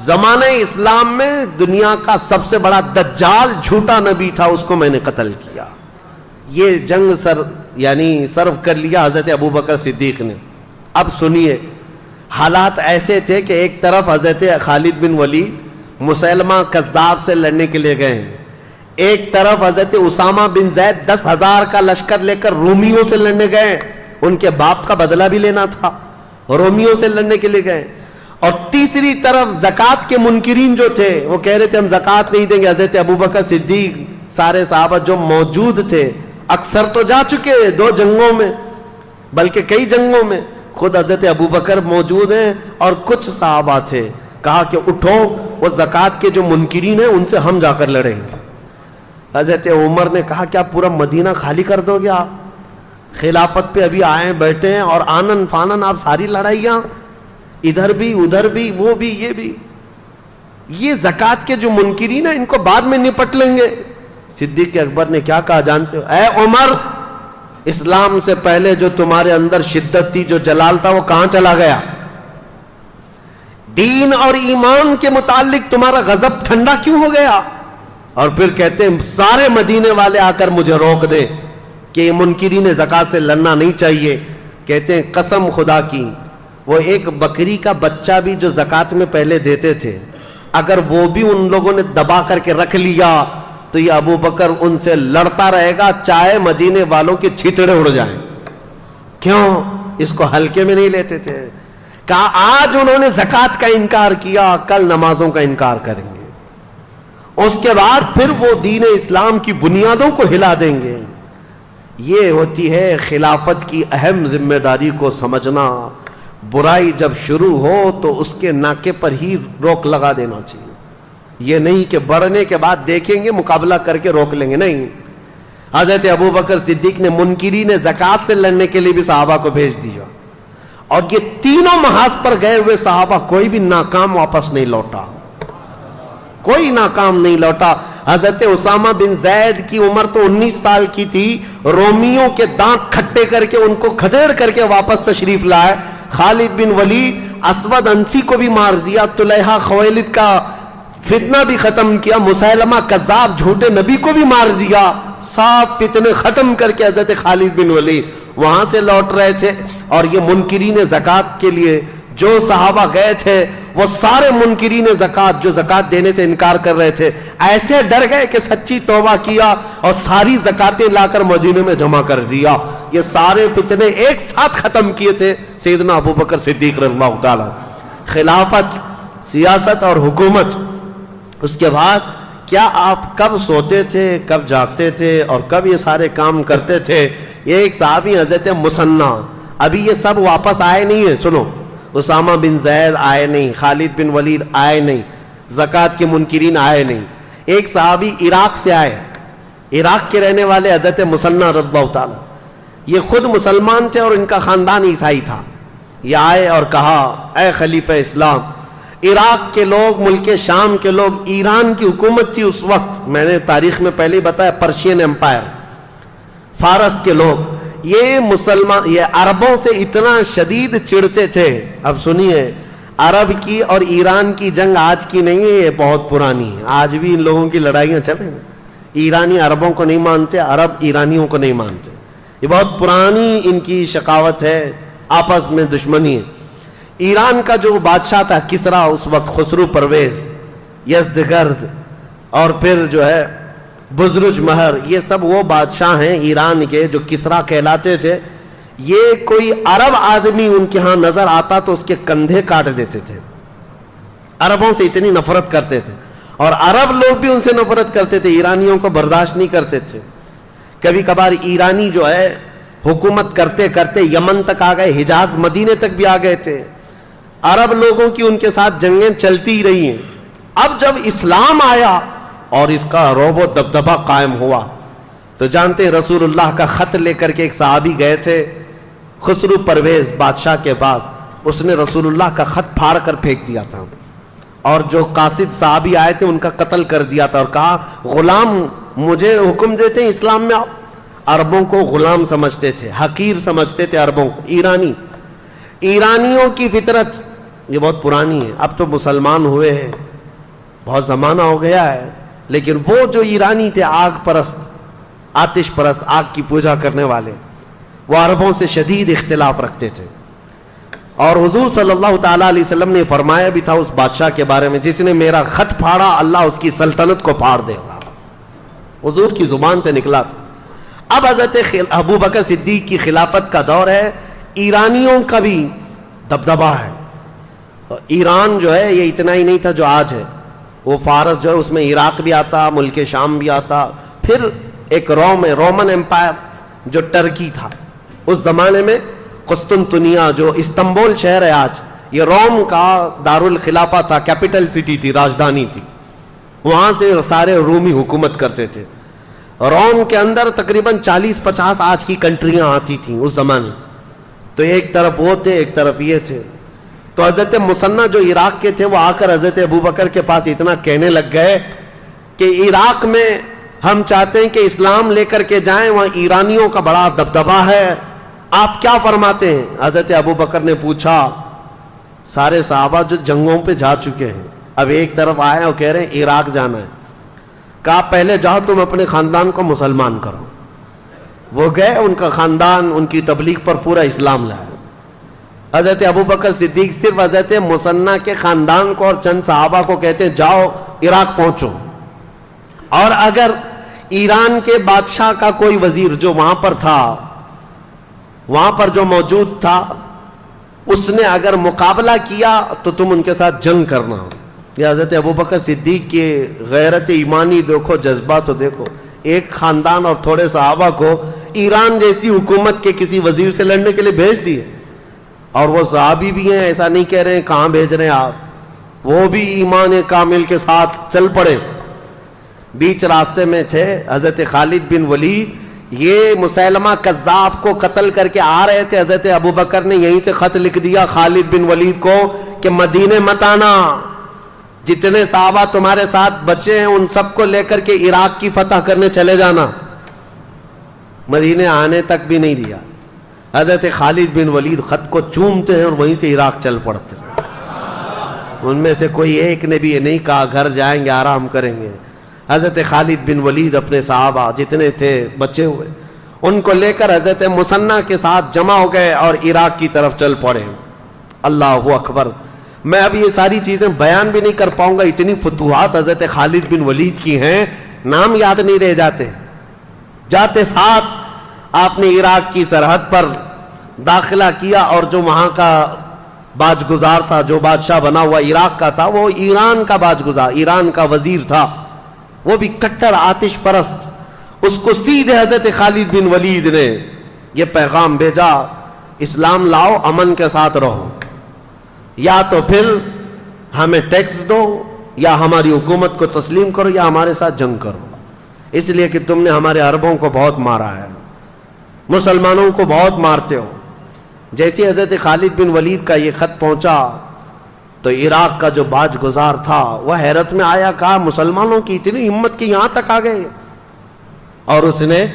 زمانہ اسلام میں دنیا کا سب سے بڑا دجال جھوٹا نبی تھا, اس کو میں نے قتل کیا. یہ جنگ صرف کر لیا حضرت ابوبکر صدیق نے. اب سنیے, حالات ایسے تھے کہ ایک طرف حضرت خالد بن ولید مسیلمہ کذاب سے لڑنے کے لیے گئے ہیں, ایک طرف حضرت اسامہ بن زید 10,000 کا لشکر لے کر رومیوں سے لڑنے گئے, ان کے باپ کا بدلہ بھی لینا تھا, رومیوں سے لڑنے کے لیے گئے. اور تیسری طرف زکوٰۃ کے منکرین جو تھے وہ کہہ رہے تھے ہم زکوٰۃ نہیں دیں گے. حضرت ابوبکر صدیق سارے صحابہ جو موجود تھے, اکثر تو جا چکے 2 جنگوں میں بلکہ کئی جنگوں میں, خود حضرت ابوبکر موجود ہیں اور کچھ صحابہ تھے, کہا کہ اٹھو وہ زکوٰۃ کے جو منکرین ہیں ان سے ہم جا کر لڑیں گے. حضرت عمر نے کہا کیا پورا مدینہ خالی کر دو گے آپ؟ خلافت پہ ابھی آئے بیٹھے ہیں اور آنن فانن آپ ساری لڑائیاں, ادھر بھی ادھر بھی وہ بھی یہ بھی, یہ زکوٰۃ کے جو منکرین ہیں ان کو بعد میں نپٹ لیں گے. صدیق اکبر نے کیا کہا جانتے ہو؟ اے عمر, اسلام سے پہلے جو تمہارے اندر شدت تھی, جو جلال تھا, وہ کہاں چلا گیا؟ دین اور ایمان کے متعلق تمہارا غضب ٹھنڈا کیوں ہو گیا؟ اور پھر کہتے ہیں سارے مدینے والے آ کر مجھے روک دیں کہ یہ منکرین زکوٰۃ سے لڑنا نہیں چاہیے. کہتے ہیں قسم خدا کی, وہ ایک بکری کا بچہ بھی جو زکوٰۃ میں پہلے دیتے تھے, اگر وہ بھی ان لوگوں نے دبا کر کے رکھ لیا تو یہ ابو بکر ان سے لڑتا رہے گا چاہے مدینے والوں کے چھیتڑے اڑ جائیں. کیوں؟ اس کو ہلکے میں نہیں لیتے تھے. کہا آج انہوں نے زکوٰۃ کا انکار کیا, کل نمازوں کا انکار کریں گے, اس کے بعد پھر وہ دین اسلام کی بنیادوں کو ہلا دیں گے. یہ ہوتی ہے خلافت کی اہم ذمہ داری کو سمجھنا. برائی جب شروع ہو تو اس کے ناکے پر ہی روک لگا دینا چاہیے. یہ نہیں کہ بڑھنے کے بعد دیکھیں گے مقابلہ کر کے روک لیں گے, نہیں. حضرت ابوبکر صدیق نے منکرین زکوٰۃ سے لڑنے کے لیے بھی صحابہ کو بھیج دیا, اور یہ تینوں محاذ پر گئے ہوئے صحابہ کوئی بھی ناکام واپس نہیں لوٹا, کوئی ناکام نہیں لوٹا. حضرت اسامہ بن زید کی عمر تو 19 سال کی تھی, رومیوں کے دانت کھٹے کر کے ان کو کھدیڑ کر کے واپس تشریف لائے. خالد بن ولید اسود انسی کو بھی مار دیا, طلحہ خویلد کا فتنہ بھی ختم کیا, مسیلمہ کذاب جھوٹے نبی کو بھی مار دیا. سب فتنے ختم کر کے حضرت خالد بن ولید وہاں سے لوٹ رہے تھے. اور یہ منکرین زکوٰۃ کے لیے جو صحابہ گئے تھے وہ سارے منکرین زکوٰۃ جو زکوٰۃ دینے سے انکار کر رہے تھے ایسے ڈر گئے کہ سچی توبہ کیا اور ساری زکاتیں لا کر مدینے میں جمع کر دیا. یہ سارے فتنے ایک ساتھ ختم کیے تھے سیدنا ابوبکر صدیق رضی اللہ تعالی. خلافت, سیاست اور حکومت. اس کے بعد کیا آپ کب سوتے تھے, کب جاگتے تھے اور کب یہ سارے کام کرتے تھے؟ یہ ایک صحابی حضرت مسنہ, ابھی یہ سب واپس آئے نہیں ہیں. سنو, اسامہ بن زید آئے نہیں, خالد بن ولید آئے نہیں, زکوٰۃ کے منکرین آئے نہیں. ایک صحابی عراق سے آئے, عراق کے رہنے والے حضرت مسنہ رضی اللہ تعالی, یہ خود مسلمان تھے اور ان کا خاندان عیسائی تھا. یہ آئے اور کہا اے خلیفہ اسلام, عراق کے لوگ, ملک شام کے لوگ, ایران کی حکومت تھی اس وقت, میں نے تاریخ میں پہلے ہی بتایا, پرشین امپائر, فارس کے لوگ, یہ مسلمان, یہ عربوں سے اتنا شدید چڑھتے تھے. اب سنیے, عرب کی اور ایران کی جنگ آج کی نہیں ہے, یہ بہت پرانی ہے. آج بھی ان لوگوں کی لڑائیاں چلیں, ایرانی عربوں کو نہیں مانتے, عرب ایرانیوں کو نہیں مانتے. یہ بہت پرانی ان کی شقاوت ہے, آپس میں دشمنی ہے. ایران کا جو بادشاہ تھا کسرا اس وقت، خسرو پرویز، یزدگرد اور پھر جو ہے بزرج مہر، یہ سب وہ بادشاہ ہیں ایران کے جو کسرا کہلاتے تھے. یہ کوئی عرب آدمی ان کے ہاں نظر آتا تو اس کے کندھے کاٹ دیتے تھے. عربوں سے اتنی نفرت کرتے تھے، اور عرب لوگ بھی ان سے نفرت کرتے تھے، ایرانیوں کو برداشت نہیں کرتے تھے. کبھی کبھار ایرانی جو ہے حکومت کرتے کرتے یمن تک آ گئے، حجاز مدینے تک بھی آ گئے تھے. عرب لوگوں کی ان کے ساتھ جنگیں چلتی رہی ہیں. اب جب اسلام آیا اور اس کا رعب و دبدبہ قائم ہوا تو جانتے ہیں رسول اللہ کا خط لے کر کے ایک صحابی گئے تھے خسرو پرویز بادشاہ کے پاس. اس نے رسول اللہ کا خط پھاڑ کر پھینک دیا تھا، اور جو قاصد صحابی آئے تھے ان کا قتل کر دیا تھا، اور کہا غلام مجھے حکم دیتے ہیں اسلام میں آؤ. عربوں کو غلام سمجھتے تھے، حقیر سمجھتے تھے عربوں کو. ایرانیوں کی فطرت یہ بہت پرانی ہے. اب تو مسلمان ہوئے ہیں، بہت زمانہ ہو گیا ہے، لیکن وہ جو ایرانی تھے آگ پرست، آتش پرست، آگ کی پوجا کرنے والے، وہ عربوں سے شدید اختلاف رکھتے تھے. اور حضور صلی اللہ تعالیٰ علیہ وسلم نے فرمایا بھی تھا اس بادشاہ کے بارے میں جس نے میرا خط پھاڑا اللہ اس کی سلطنت کو پھاڑ دے گا. حضور کی زبان سے نکلا تھا. اب حضرت ابو بکر صدیق کی خلافت کا دور ہے. ایرانیوں کا بھی دبدبہ ہے. ایران جو ہے یہ اتنا ہی نہیں تھا جو آج ہے. وہ فارس جو ہے اس میں عراق بھی آتا، ملک شام بھی آتا. پھر ایک رومن امپائر جو ٹرکی تھا اس زمانے میں، قسطنطنیہ جو استنبول شہر ہے آج، یہ روم کا دارالخلافہ تھا، کیپٹل سٹی تھی، راجدھانی تھی. وہاں سے سارے رومی حکومت کرتے تھے. روم کے اندر تقریباً 40-50 آج کی کنٹریاں آتی تھیں اس زمانے. تو ایک طرف وہ تھے، ایک طرف یہ تھے. تو حضرت مثنہ جو عراق کے تھے وہ آ کر حضرت ابو بکر کے پاس اتنا کہنے لگ گئے کہ عراق میں ہم چاہتے ہیں کہ اسلام لے کر کے جائیں، وہاں ایرانیوں کا بڑا دبدبہ ہے، آپ کیا فرماتے ہیں؟ حضرت ابو بکر نے پوچھا، سارے صحابہ جو جنگوں پہ جا چکے ہیں اب ایک طرف آئے اور کہہ رہے ہیں عراق جانا ہے. کہا پہلے جاؤ تم اپنے خاندان کو مسلمان کرو. وہ گئے، ان کا خاندان ان کی تبلیغ پر پورا اسلام لایا. حضرت ابو بکر صدیق صرف حضرت مثنہ کے خاندان کو اور چند صحابہ کو کہتے ہیں جاؤ عراق پہنچو، اور اگر ایران کے بادشاہ کا کوئی وزیر جو وہاں پر تھا، وہاں پر جو موجود تھا، اس نے اگر مقابلہ کیا تو تم ان کے ساتھ جنگ کرنا. یہ حضرت ابو بکر صدیق کی غیرت ایمانی دیکھو، جذبہ تو دیکھو. ایک خاندان اور تھوڑے صحابہ کو ایران جیسی حکومت کے کسی وزیر سے لڑنے کے لیے بھیج دیے. اور وہ صحابی بھی ہیں، ایسا نہیں کہہ رہے ہیں کہاں بھیج رہے ہیں آپ، وہ بھی ایمان کامل کے ساتھ چل پڑے. بیچ راستے میں تھے حضرت خالد بن ولید، یہ مسیلمہ کذاب کو قتل کر کے آ رہے تھے. حضرت ابو بکر نے یہیں سے خط لکھ دیا خالد بن ولید کو کہ مدینے مت آنا، جتنے صحابہ تمہارے ساتھ بچے ہیں ان سب کو لے کر کے عراق کی فتح کرنے چلے جانا. مدینے آنے تک بھی نہیں دیا. حضرت خالد بن ولید خط کو چومتے ہیں اور وہیں سے عراق چل پڑتے ہیں. ان میں سے کوئی ایک نے بھی یہ نہیں کہا گھر جائیں گے آرام کریں گے. حضرت خالد بن ولید اپنے صحابہ جتنے تھے بچے ہوئے ان کو لے کر حضرت مثنہ کے ساتھ جمع ہو گئے اور عراق کی طرف چل پڑے. اللہ اکبر. میں اب یہ ساری چیزیں بیان بھی نہیں کر پاؤں گا، اتنی فتوحات حضرت خالد بن ولید کی ہیں، نام یاد نہیں رہ جاتے. جاتے ساتھ آپ نے عراق کی سرحد پر داخلہ کیا، اور جو وہاں کا باج گزار تھا، جو بادشاہ بنا ہوا عراق کا تھا، وہ ایران کا باج گزار، ایران کا وزیر تھا، وہ بھی کٹر آتش پرست. اس کو سیدھے حضرت خالد بن ولید نے یہ پیغام بھیجا، اسلام لاؤ، امن کے ساتھ رہو، یا تو پھر ہمیں ٹیکس دو، یا ہماری حکومت کو تسلیم کرو، یا ہمارے ساتھ جنگ کرو، اس لیے کہ تم نے ہمارے عربوں کو بہت مارا ہے، مسلمانوں کو بہت مارتے ہو. جیسے حضرت خالد بن ولید کا یہ خط پہنچا تو عراق کا جو باج گزار تھا وہ حیرت میں آیا، کہا مسلمانوں کی اتنی ہمت کہ یہاں تک آ گئے. اور اس نے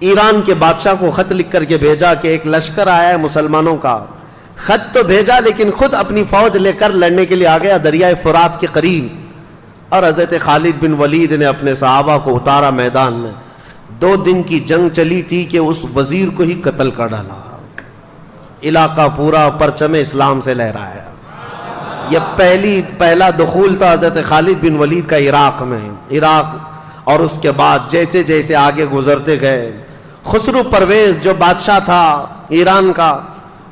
ایران کے بادشاہ کو خط لکھ کر کے بھیجا کہ ایک لشکر آیا ہے مسلمانوں کا. خط تو بھیجا لیکن خود اپنی فوج لے کر لڑنے کے لیے آ گیا دریائے فرات کے قریب. اور حضرت خالد بن ولید نے اپنے صحابہ کو اتارا میدان میں. 2 دن کی جنگ چلی تھی کہ اس وزیر کو ہی قتل کر ڈالا. علاقہ پورا پرچم اسلام سے لہرایا. یہ پہلا دخول تھا حضرت خالد بن ولید کا عراق میں. عراق اور اس کے بعد جیسے جیسے آگے گزرتے گئے، خسرو پرویز جو بادشاہ تھا ایران کا،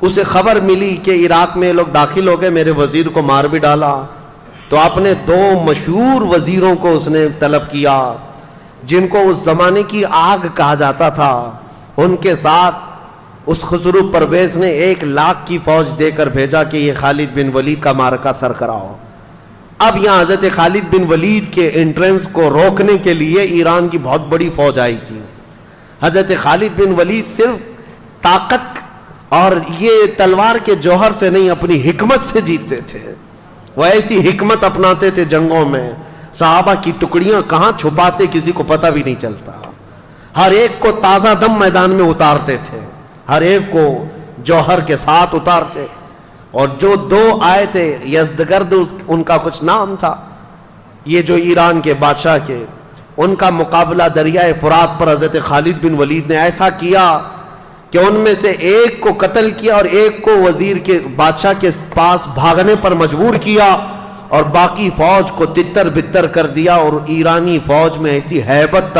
اسے خبر ملی کہ عراق میں لوگ داخل ہو گئے، میرے وزیر کو مار بھی ڈالا. تو اپنے 2 مشہور وزیروں کو اس نے طلب کیا جن کو اس زمانے کی آگ کہا جاتا تھا. ان کے ساتھ اس خسرو پرویز نے 1 لاکھ کی فوج دے کر بھیجا کہ یہ خالد بن ولید کا معرکہ سر کراؤ. اب یہاں حضرت خالد بن ولید کے انٹرنس کو روکنے کے لیے ایران کی بہت بڑی فوج آئی تھی. حضرت خالد بن ولید صرف طاقت اور یہ تلوار کے جوہر سے نہیں، اپنی حکمت سے جیتتے تھے. وہ ایسی حکمت اپناتے تھے جنگوں میں، صحابہ کی ٹکڑیاں کہاں چھپاتے کسی کو پتہ بھی نہیں چلتا. ہر ایک کو تازہ دم میدان میں اتارتے تھے، ہر ایک کو جوہر کے ساتھ اتارتے. اور جو 2 آئے تھے، یزدگرد ان کا کچھ نام تھا، یہ جو ایران کے بادشاہ کے، ان کا مقابلہ دریائے فرات پر حضرت خالد بن ولید نے ایسا کیا کہ ان میں سے ایک کو قتل کیا اور ایک کو وزیر کے بادشاہ کے پاس بھاگنے پر مجبور کیا اور باقی فوج کو تتر بتر کر دیا. اور ایرانی فوج میں ایسی ہیبت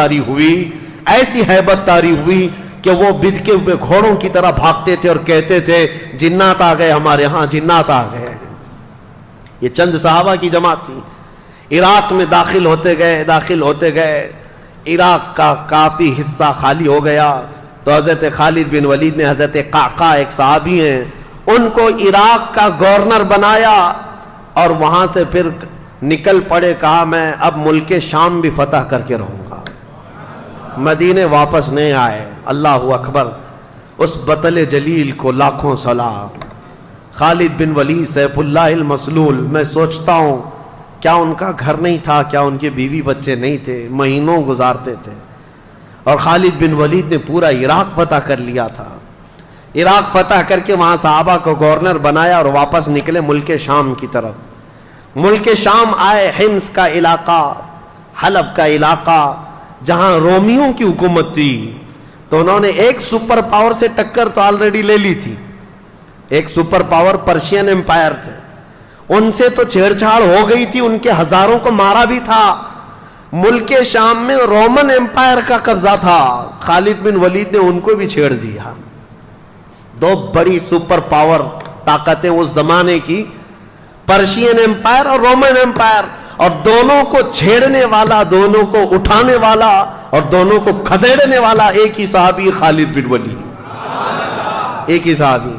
طاری ہوئی کہ وہ بدکے ہوئے گھوڑوں کی طرح بھاگتے تھے اور کہتے تھے جنات آ گئے ہمارے ہاں، جنات آ گئے. یہ چند صحابہ کی جماعت تھی. عراق میں داخل ہوتے گئے عراق کا کافی حصہ خالی ہو گیا. تو حضرت خالد بن ولید نے حضرت قعقاع ایک صحابی ہیں، ان کو عراق کا گورنر بنایا اور وہاں سے پھر نکل پڑے. کہا میں اب ملک شام بھی فتح کر کے رہوں گا. مدینے واپس نہیں آئے. اللہ اکبر. اس بطل جلیل کو لاکھوں سلام. خالد بن ولید سیف اللہ المسلول. میں سوچتا ہوں کیا ان کا گھر نہیں تھا، کیا ان کے بیوی بچے نہیں تھے؟ مہینوں گزارتے تھے. اور خالد بن ولید نے پورا عراق فتح کر لیا تھا. عراق فتح کر کے وہاں صحابہ کو گورنر بنایا اور واپس نکلے ملک شام کی طرف. ملک شام آئے، حمص کا علاقہ، حلب کا علاقہ جہاں رومیوں کی حکومت تھی. تو انہوں نے ایک سپر پاور سے ٹکر تو آلریڈی لے لی تھی. ایک سپر پاور پرشین امپائر تھے، ان سے تو چھیڑ چھاڑ ہو گئی تھی، ان کے ہزاروں کو مارا بھی تھا. ملک شام میں رومن امپائر کا قبضہ تھا. خالد بن ولید نے ان کو بھی چھیڑ دیا. 2 بڑی سپر پاور طاقتیں اس زمانے کی، پرشین امپائر اور رومن امپائر. اور دونوں کو چھیڑنے والا، دونوں کو اٹھانے والا اور دونوں کو کھدیڑنے والا ایک ہی صحابی خالد بن ولید. ایک ہی صحابی.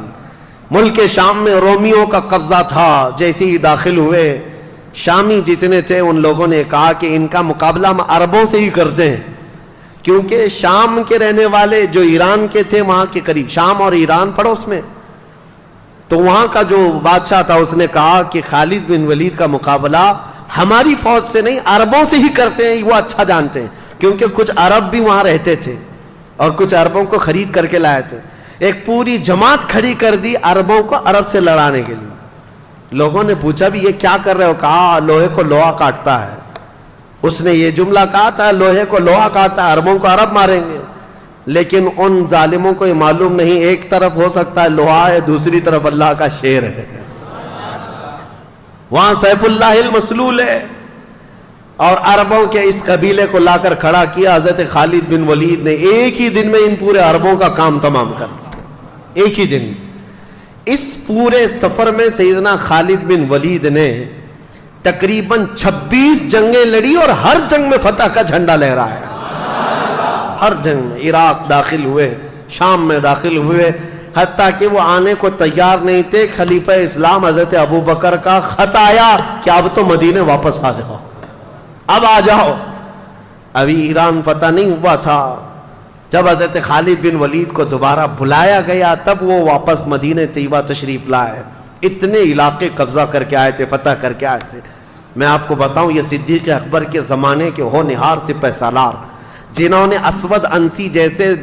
ملک شام میں رومیوں کا قبضہ تھا. جیسے ہی داخل ہوئے، شامی جتنے تھے ان لوگوں نے کہا کہ ان کا مقابلہ ہم عربوں سے ہی کرتے ہیں، کیونکہ شام کے رہنے والے جو ایران کے تھے وہاں کے قریب، شام اور ایران پڑوس میں، تو وہاں کا جو بادشاہ تھا اس نے کہا کہ خالد بن ولید کا مقابلہ ہماری فوج سے نہیں، عربوں سے ہی کرتے ہیں. وہ اچھا جانتے ہیں کیونکہ کچھ عرب بھی وہاں رہتے تھے اور کچھ عربوں کو خرید کر کے لائے تھے. ایک پوری جماعت کھڑی کر دی عربوں کو عرب سے لڑانے کے لیے. لوگوں نے پوچھا بھی یہ کیا کر رہے ہو؟ کہا لوہے کو لوہا کاٹتا ہے. اس نے یہ جملہ کہا تھا لوہے کو لوہا کاٹتا ہے، عربوں کو عرب ماریں گے. لیکن ان ظالموں کو یہ معلوم نہیں ایک طرف ہو سکتا ہے لوہا ہے، دوسری طرف اللہ کا شیر ہے. وہاں سیف اللہ المسلول ہے. اور عربوں کے اس قبیلے کو لا کر کھڑا کیا. حضرت خالد بن ولید نے ایک ہی دن میں ان پورے عربوں کا کام تمام کر دیا. ایک ہی دن. اس پورے سفر میں سیدنا خالد بن ولید نے تقریباً 26 جنگیں لڑی اور ہر جنگ میں فتح کا جھنڈا لہرایا. ہر جنگ میں. عراق داخل ہوئے، شام میں داخل ہوئے، حتیٰ کہ وہ آنے کو تیار نہیں تھے. خلیفہ اسلام حضرت ابو بکر کا خط آیا کہ اب تو مدینے واپس آ جاؤ، اب آ جاؤ. ابھی ایران فتح نہیں ہوا تھا. جب حضرت خالد بن ولید کو دوبارہ بلایا گیا تب وہ واپس مدینہ طیبہ تشریف لائے. اتنے علاقے قبضہ کر کے آئے تھے، فتح کر کے آئے تھے. میں آپ کو بتاؤں یہ صدیق اکبر کے زمانے کے ہونہار سپہ سالار جنہوں نے اسود انسی جیسے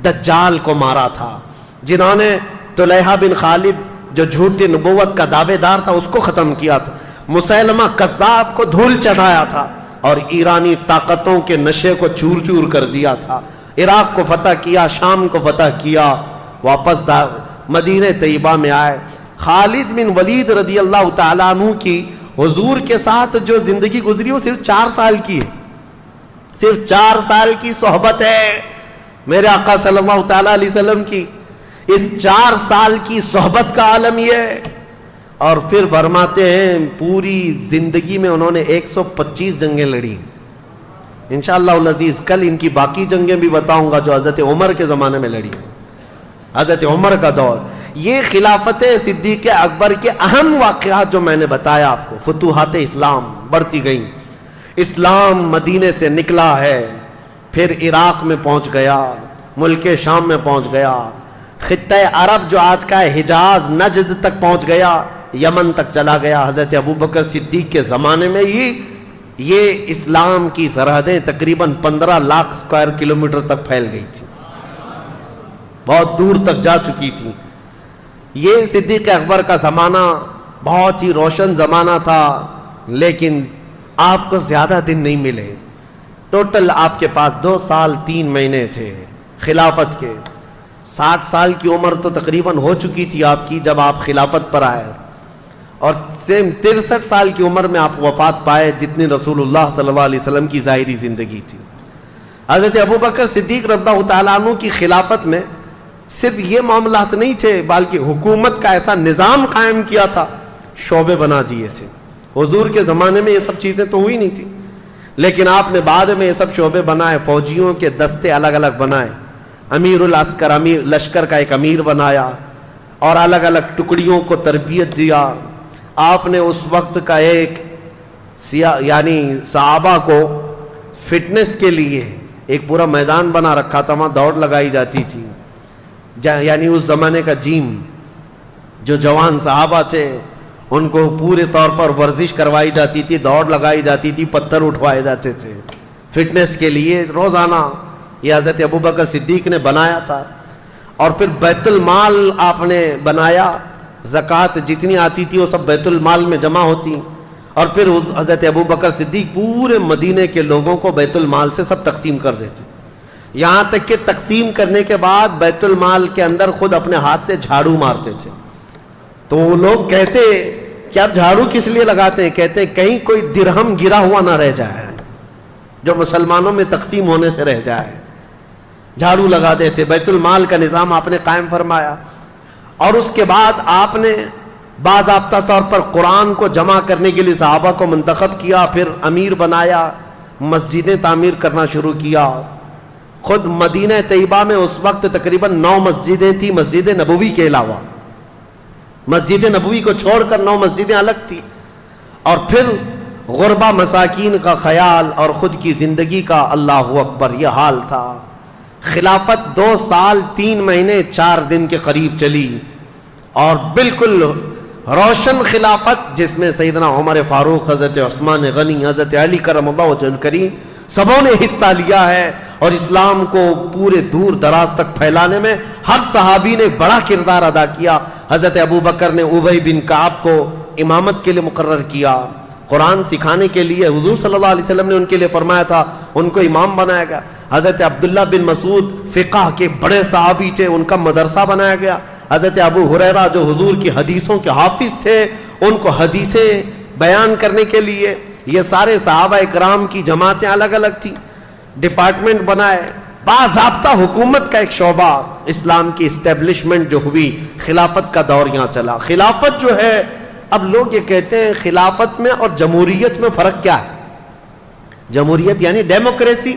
دجال کو مارا تھا، جنہوں نے طلحہ بن خالد جو جھوٹی نبوت کا دعوے دار تھا اس کو ختم کیا تھا، مسیلمہ کذاب کو دھول چڑھایا تھا اور ایرانی طاقتوں کے نشے کو چور چور کر دیا تھا. عراق کو فتح کیا، شام کو فتح کیا. واپس مدینہ طیبہ میں آئے. خالد بن ولید رضی اللہ تعالیٰ عنہ کی حضور کے ساتھ جو زندگی گزری وہ صرف 4 سال کی ہے. صرف 4 سال کی صحبت ہے میرے آقا صلی اللہ تعالیٰ علیہ وسلم کی. اس 4 سال کی صحبت کا عالم یہ ہے. اور پھر فرماتے ہیں پوری زندگی میں انہوں نے 125 جنگیں لڑی. انشاءاللہ العزیز کل ان کی باقی جنگیں بھی بتاؤں گا جو حضرت عمر کے زمانے میں لڑی. حضرت عمر کا دور. یہ خلافت صدیق اکبر کے اہم واقعات جو میں نے بتایا آپ کو. فتوحات اسلام بڑھتی گئیں. اسلام مدینے سے نکلا ہے, پھر عراق میں پہنچ گیا, ملک شام میں پہنچ گیا, خطہ عرب جو آج کا ہے حجاز نجد تک پہنچ گیا, یمن تک چلا گیا. حضرت ابوبکر صدیق کے زمانے میں یہ اسلام کی سرحدیں تقریباً 15 لاکھ اسکوائر کلومیٹر تک پھیل گئی تھی, بہت دور تک جا چکی تھی. یہ صدیق اکبر کا زمانہ بہت ہی روشن زمانہ تھا, لیکن آپ کو زیادہ دن نہیں ملے. ٹوٹل آپ کے پاس 2 سال 3 مہینے تھے خلافت کے. 60 سال کی عمر تو تقریباً ہو چکی تھی آپ کی جب آپ خلافت پر آئے, اور 63 سال کی عمر میں آپ وفات پائے, جتنی رسول اللہ صلی اللہ علیہ وسلم کی ظاہری زندگی تھی. حضرت ابوبکر صدیق رضی اللہ تعالیٰ عنہ کی خلافت میں صرف یہ معاملات نہیں تھے, بلکہ حکومت کا ایسا نظام قائم کیا تھا, شعبے بنا دیے تھے. حضور کے زمانے میں یہ سب چیزیں تو ہوئی نہیں تھی, لیکن آپ نے بعد میں یہ سب شعبے بنائے, فوجیوں کے دستے الگ الگ بنائے, امیر العسکر امیر لشکر کا ایک امیر بنایا, اور الگ الگ ٹکڑیوں کو تربیت دیا. آپ نے اس وقت کا ایک یعنی صحابہ کو فٹنس کے لیے ایک پورا میدان بنا رکھا تھا, وہاں دوڑ لگائی جاتی تھی. یعنی اس زمانے کا جیم, جو جوان صحابہ تھے ان کو پورے طور پر ورزش کروائی جاتی تھی, دوڑ لگائی جاتی تھی, پتھر اٹھوائے جاتے تھے فٹنس کے لیے روزانہ. یہ حضرت ابوبکر صدیق نے بنایا تھا. اور پھر بیت المال آپ نے بنایا, زکوٰۃ جتنی آتی تھی وہ سب بیت المال میں جمع ہوتی, اور پھر حضرت ابوبکر صدیق پورے مدینے کے لوگوں کو بیت المال سے سب تقسیم کر دیتے. یہاں تک کہ تقسیم کرنے کے بعد بیت المال کے اندر خود اپنے ہاتھ سے جھاڑو مارتے تھے. تو وہ لوگ کہتے کہ آپ جھاڑو کس لیے لگاتے ہیں؟ کہتے کہیں کوئی درہم گرا ہوا نہ رہ جائے جو مسلمانوں میں تقسیم ہونے سے رہ جائے. جھاڑو لگا دیتے. بیت المال کا نظام آپ نے قائم فرمایا, اور اس کے بعد آپ نے باضابطہ طور پر قرآن کو جمع کرنے کے لیے صحابہ کو منتخب کیا, پھر امیر بنایا, مسجدیں تعمیر کرنا شروع کیا. خود مدینہ طیبہ میں اس وقت تقریباً 9 مسجدیں تھیں مسجد نبوی کے علاوہ. مسجد نبوی کو چھوڑ کر 9 مسجدیں الگ تھی. اور پھر غربا مساکین کا خیال اور خود کی زندگی کا اللہ اکبر یہ حال تھا. خلافت 2 سال 3 مہینے 4 دن کے قریب چلی, اور بالکل روشن خلافت جس میں سیدنا عمر فاروق, حضرت عثمان غنی, حضرت علی کرم اللہ وجہ الکریم سبوں نے حصہ لیا ہے. اور اسلام کو پورے دور دراز تک پھیلانے میں ہر صحابی نے بڑا کردار ادا کیا. حضرت ابوبکر نے ابی بن کعب کو امامت کے لیے مقرر کیا, قرآن سکھانے کے لیے حضور صلی اللہ علیہ وسلم نے ان کے لیے فرمایا تھا, ان کو امام بنایا گیا. حضرت عبداللہ بن مسعود فقہ کے بڑے صحابی تھے, ان کا مدرسہ بنایا گیا. حضرت ابو ہریرہ جو حضور کی حدیثوں کے حافظ تھے, ان کو حدیثیں بیان کرنے کے لیے یہ سارے صحابہ اکرام کی جماعتیں الگ الگ تھیں, ڈپارٹمنٹ بنائے. باضابطہ حکومت کا ایک شعبہ, اسلام کی اسٹیبلشمنٹ جو ہوئی, خلافت کا دور یہاں چلا. خلافت جو ہے, اب لوگ یہ کہتے ہیں خلافت میں اور جمہوریت میں فرق کیا ہے؟ جمہوریت یعنی ڈیموکریسی,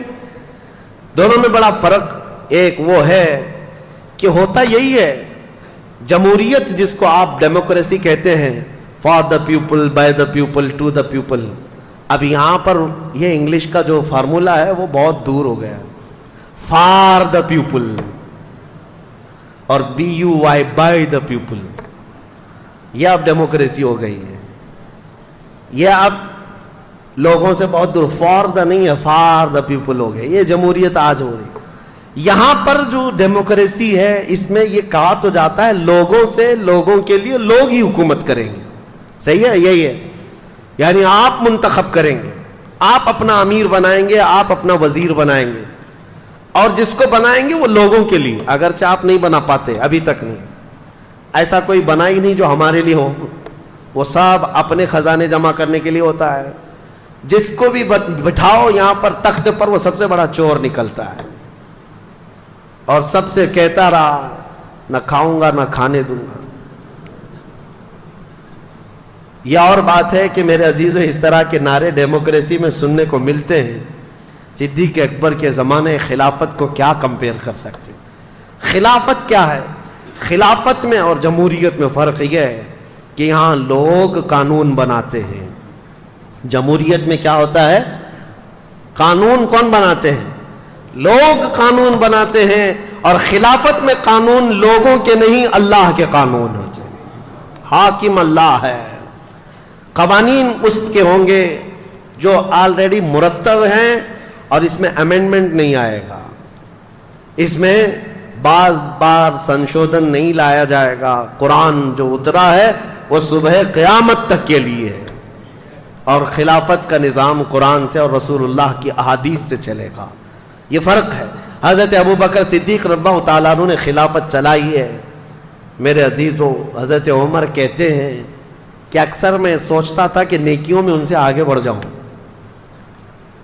دونوں میں بڑا فرق. ایک وہ ہے کہ ہوتا یہی ہے, جمہوریت جس کو آپ ڈیموکریسی کہتے ہیں, for the people, by the people, to the people. اب یہاں پر یہ انگلش کا جو فارمولا ہے وہ بہت دور ہو گیا. فار دا پیپل اور BUY بائی دا پیپل, یہ اب ڈیموکریسی ہو گئی ہے. یہ اب لوگوں سے بہت دور, فار دا نہیں ہے, فار دا پیپل ہو گئے. یہ جمہوریت آج ہو رہی. یہاں پر جو ڈیموکریسی ہے اس میں یہ کہا تو جاتا ہے لوگوں سے, لوگوں کے لیے, لوگ ہی حکومت کریں گے. صحیح ہے, یہی ہے. یعنی آپ منتخب کریں گے, آپ اپنا امیر بنائیں گے, آپ اپنا وزیر بنائیں گے, اور جس کو بنائیں گے وہ لوگوں کے لیے, اگرچہ آپ نہیں بنا پاتے, ابھی تک نہیں. ایسا کوئی بنا ہی نہیں جو ہمارے لیے ہو، وہ سب اپنے خزانے جمع کرنے کے لیے ہوتا ہے. جس کو بھی بٹھاؤ یہاں پر تخت پر وہ سب سے بڑا چور نکلتا ہے اور سب سے کہتا رہا نہ کھاؤں گا نہ کھانے دوں گا. یہ اور بات ہے کہ میرے عزیزو اس طرح کے نعرے ڈیموکریسی میں سننے کو ملتے ہیں. صدیق اکبر کے زمانے خلافت کو کیا کمپیئر کر سکتے؟ خلافت کیا ہے؟ خلافت میں اور جمہوریت میں فرق یہ ہے کہ یہاں لوگ قانون بناتے ہیں. جمہوریت میں کیا ہوتا ہے؟ قانون کون بناتے ہیں؟ لوگ قانون بناتے ہیں. اور خلافت میں قانون لوگوں کے نہیں اللہ کے قانون ہوتے ہیں. حاکم اللہ ہے. قوانین اس کے ہوں گے جو آلریڈی مرتب ہیں اور اس میں امینڈمنٹ نہیں آئے گا، اس میں بار بار سنشودھن نہیں لایا جائے گا. قرآن جو اترا ہے وہ صبح قیامت تک کے لیے ہے اور خلافت کا نظام قرآن سے اور رسول اللہ کی احادیث سے چلے گا. یہ فرق ہے. حضرت ابوبکر صدیق رضی اللہ تعالیٰ عنہ نے خلافت چلائی ہے. میرے عزیزو حضرت عمر کہتے ہیں کہ اکثر میں سوچتا تھا کہ نیکیوں میں ان سے آگے بڑھ جاؤں.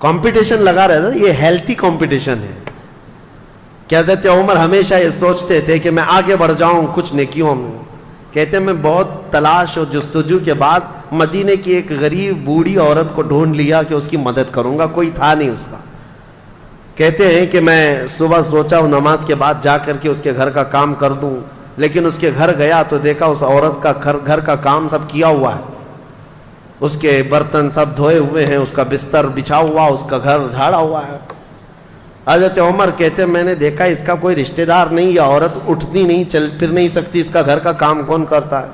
کمپٹیشن لگا رہتا تھا، یہ ہیلتھی کمپٹیشن ہے کہ حضرت عمر ہمیشہ یہ سوچتے تھے کہ میں آگے بڑھ جاؤں کچھ نیکیوں میں. کہتے ہیں میں بہت تلاش اور جستجو کے بعد مدینے کی ایک غریب بوڑھی عورت کو ڈھونڈ لیا کہ اس کی مدد کروں گا، کوئی تھا نہیں اس کا. کہتے ہیں کہ میں صبح سوچا ہوں نماز کے بعد جا کر کے اس کے گھر کا کام کر دوں، لیکن اس کے گھر گیا تو دیکھا اس عورت کا گھر کا کام سب کیا ہوا ہے. اس کے برتن سب دھوئے ہوئے ہیں، اس کا بستر بچھا ہوا، اس کا گھر جھاڑا ہوا ہے. حضرت عمر کہتے ہیں میں نے دیکھا اس کا کوئی رشتہ دار نہیں، یہ عورت اٹھتی نہیں چل پھر نہیں سکتی، اس کا گھر کا کام کون کرتا ہے.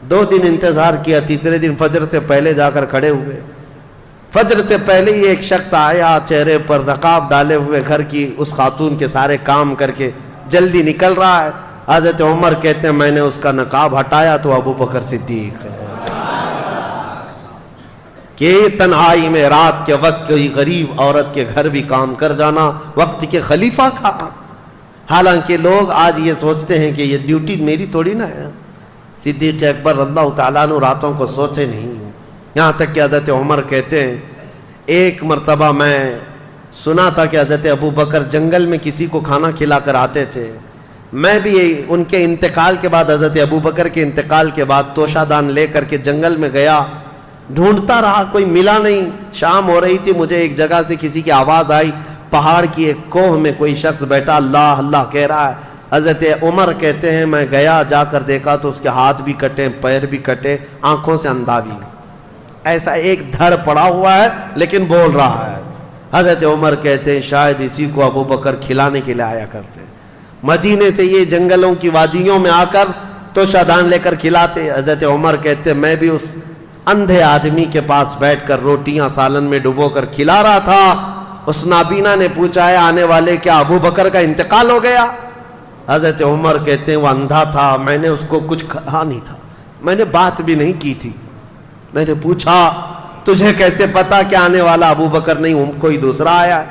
2 دن انتظار کیا، تیسرے دن فجر سے پہلے جا کر کھڑے ہوئے. فجر سے پہلے ہی ایک شخص آیا، چہرے پر نقاب ڈالے ہوئے، گھر کی اس خاتون کے سارے کام کر کے جلدی نکل رہا ہے. حضرت عمر کہتے ہیں میں نے اس کا نقاب ہٹایا تو ابوبکر صدیق ہے. کہ تنہائی میں رات کے وقت کوئی غریب عورت کے گھر بھی کام کر جانا وقت کے خلیفہ کا. حالانکہ لوگ آج یہ سوچتے ہیں کہ یہ ڈیوٹی میری تھوڑی نہ ہے. صدیق اکبر رضی اللہ تعالیٰ عنہ راتوں کو سوتے نہیں. یہاں تک کہ حضرت عمر کہتے ہیں ایک مرتبہ میں سنا تھا کہ حضرت ابوبکر جنگل میں کسی کو کھانا کھلا کر آتے تھے. میں بھی ان کے انتقال کے بعد، حضرت ابوبکر کے انتقال کے بعد توشہ دان لے کر کے جنگل میں گیا، ڈھونڈتا رہا، کوئی ملا نہیں. شام ہو رہی تھی، مجھے ایک جگہ سے کسی کی آواز آئی، پہاڑ کی ایک کوہ میں کوئی شخص بیٹھا اللہ اللہ کہہ رہا ہے. حضرت عمر کہتے ہیں میں گیا، جا کر دیکھا تو اس کے ہاتھ بھی کٹے، پیر بھی کٹے، آنکھوں سے اندھا بھی. ایسا ایک دھڑ پڑا ہوا ہے لیکن بول رہا ہے. حضرت عمر کہتے ہیں شاید اسی کو ابوبکر کھلانے کے لیے آیا کرتے، مدینے سے یہ جنگلوں کی وادیوں میں آ کر تو شادان لے کر کھلاتے. حضرت عمر کہتے میں بھی اس اندھے آدمی کے پاس بیٹھ کر روٹیاں سالن میں ڈبو کر کھلا رہا تھا. اس نابینا نے پوچھا ہے آنے والے کیا ابوبکر کا انتقال ہو گیا؟ حضرت عمر کہتے ہیں وہ اندھا تھا، میں نے اس کو کچھ کہا نہیں تھا، میں نے بات بھی نہیں کی تھی. میں نے پوچھا تجھے کیسے پتا کہ آنے والا ابوبکر نہیں کوئی دوسرا آیا؟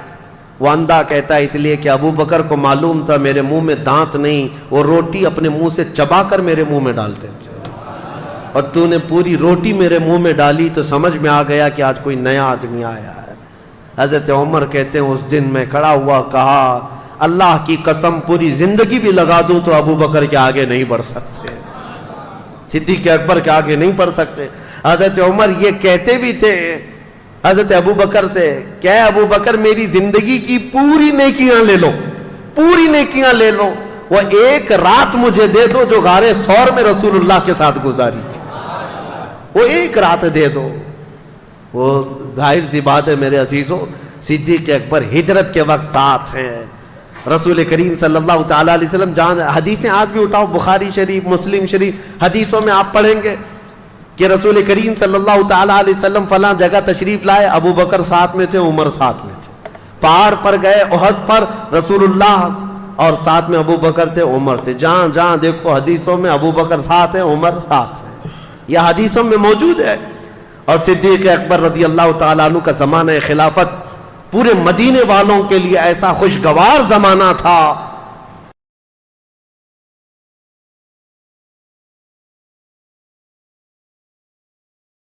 وہ اندھا کہتا ہے اس لیے کہ ابوبکر کو معلوم تھا میرے منہ میں دانت نہیں، وہ روٹی اپنے منہ سے چبا کر میرے منہ میں ڈالتے تھے، اور تو نے پوری روٹی میرے منہ میں ڈالی تو سمجھ میں آ گیا کہ آج کوئی نیا آدمی آیا ہے. حضرت عمر کہتے ہیں اس دن میں کھڑا ہوا کہا اللہ کی قسم پوری زندگی بھی لگا دوں تو ابوبکر کے آگے نہیں بڑھ سکتے، صدیق اکبر کے آگے نہیں بڑھ سکتے. حضرت عمر یہ کہتے بھی تھے حضرت ابوبکر سے کہ ابوبکر میری زندگی کی پوری نیکیاں لے لو، پوری نیکیاں لے لو، وہ ایک رات مجھے دے دو جو غار ثور میں رسول اللہ کے ساتھ گزاری تھی، وہ ایک رات دے دو. وہ ظاہر سی بات ہے میرے عزیزوں، صدیق اکبر ہجرت کے وقت ساتھ ہیں رسول کریم صلی اللہ تعالیٰ علیہ وسلم. جان حدیثیں آج بھی اٹھاؤ، بخاری شریف مسلم شریف حدیثوں میں آپ پڑھیں گے کہ رسول کریم صلی اللہ تعالیٰ علیہ وسلم فلاں جگہ تشریف لائے، ابوبکر ساتھ میں تھے، عمر ساتھ میں تھے. پہاڑ پر گئے احد پر، رسول اللہ اور ساتھ میں ابوبکر تھے، عمر تھے. جہاں جہاں دیکھو حدیثوں میں ابوبکر ساتھ ہیں، عمر ساتھ ہیں، یہ حدیثوں میں موجود ہے. اور صدیق اکبر رضی اللہ تعالیٰ عنہ کا زمانہ خلافت پورے مدینے والوں کے لیے ایسا خوشگوار زمانہ تھا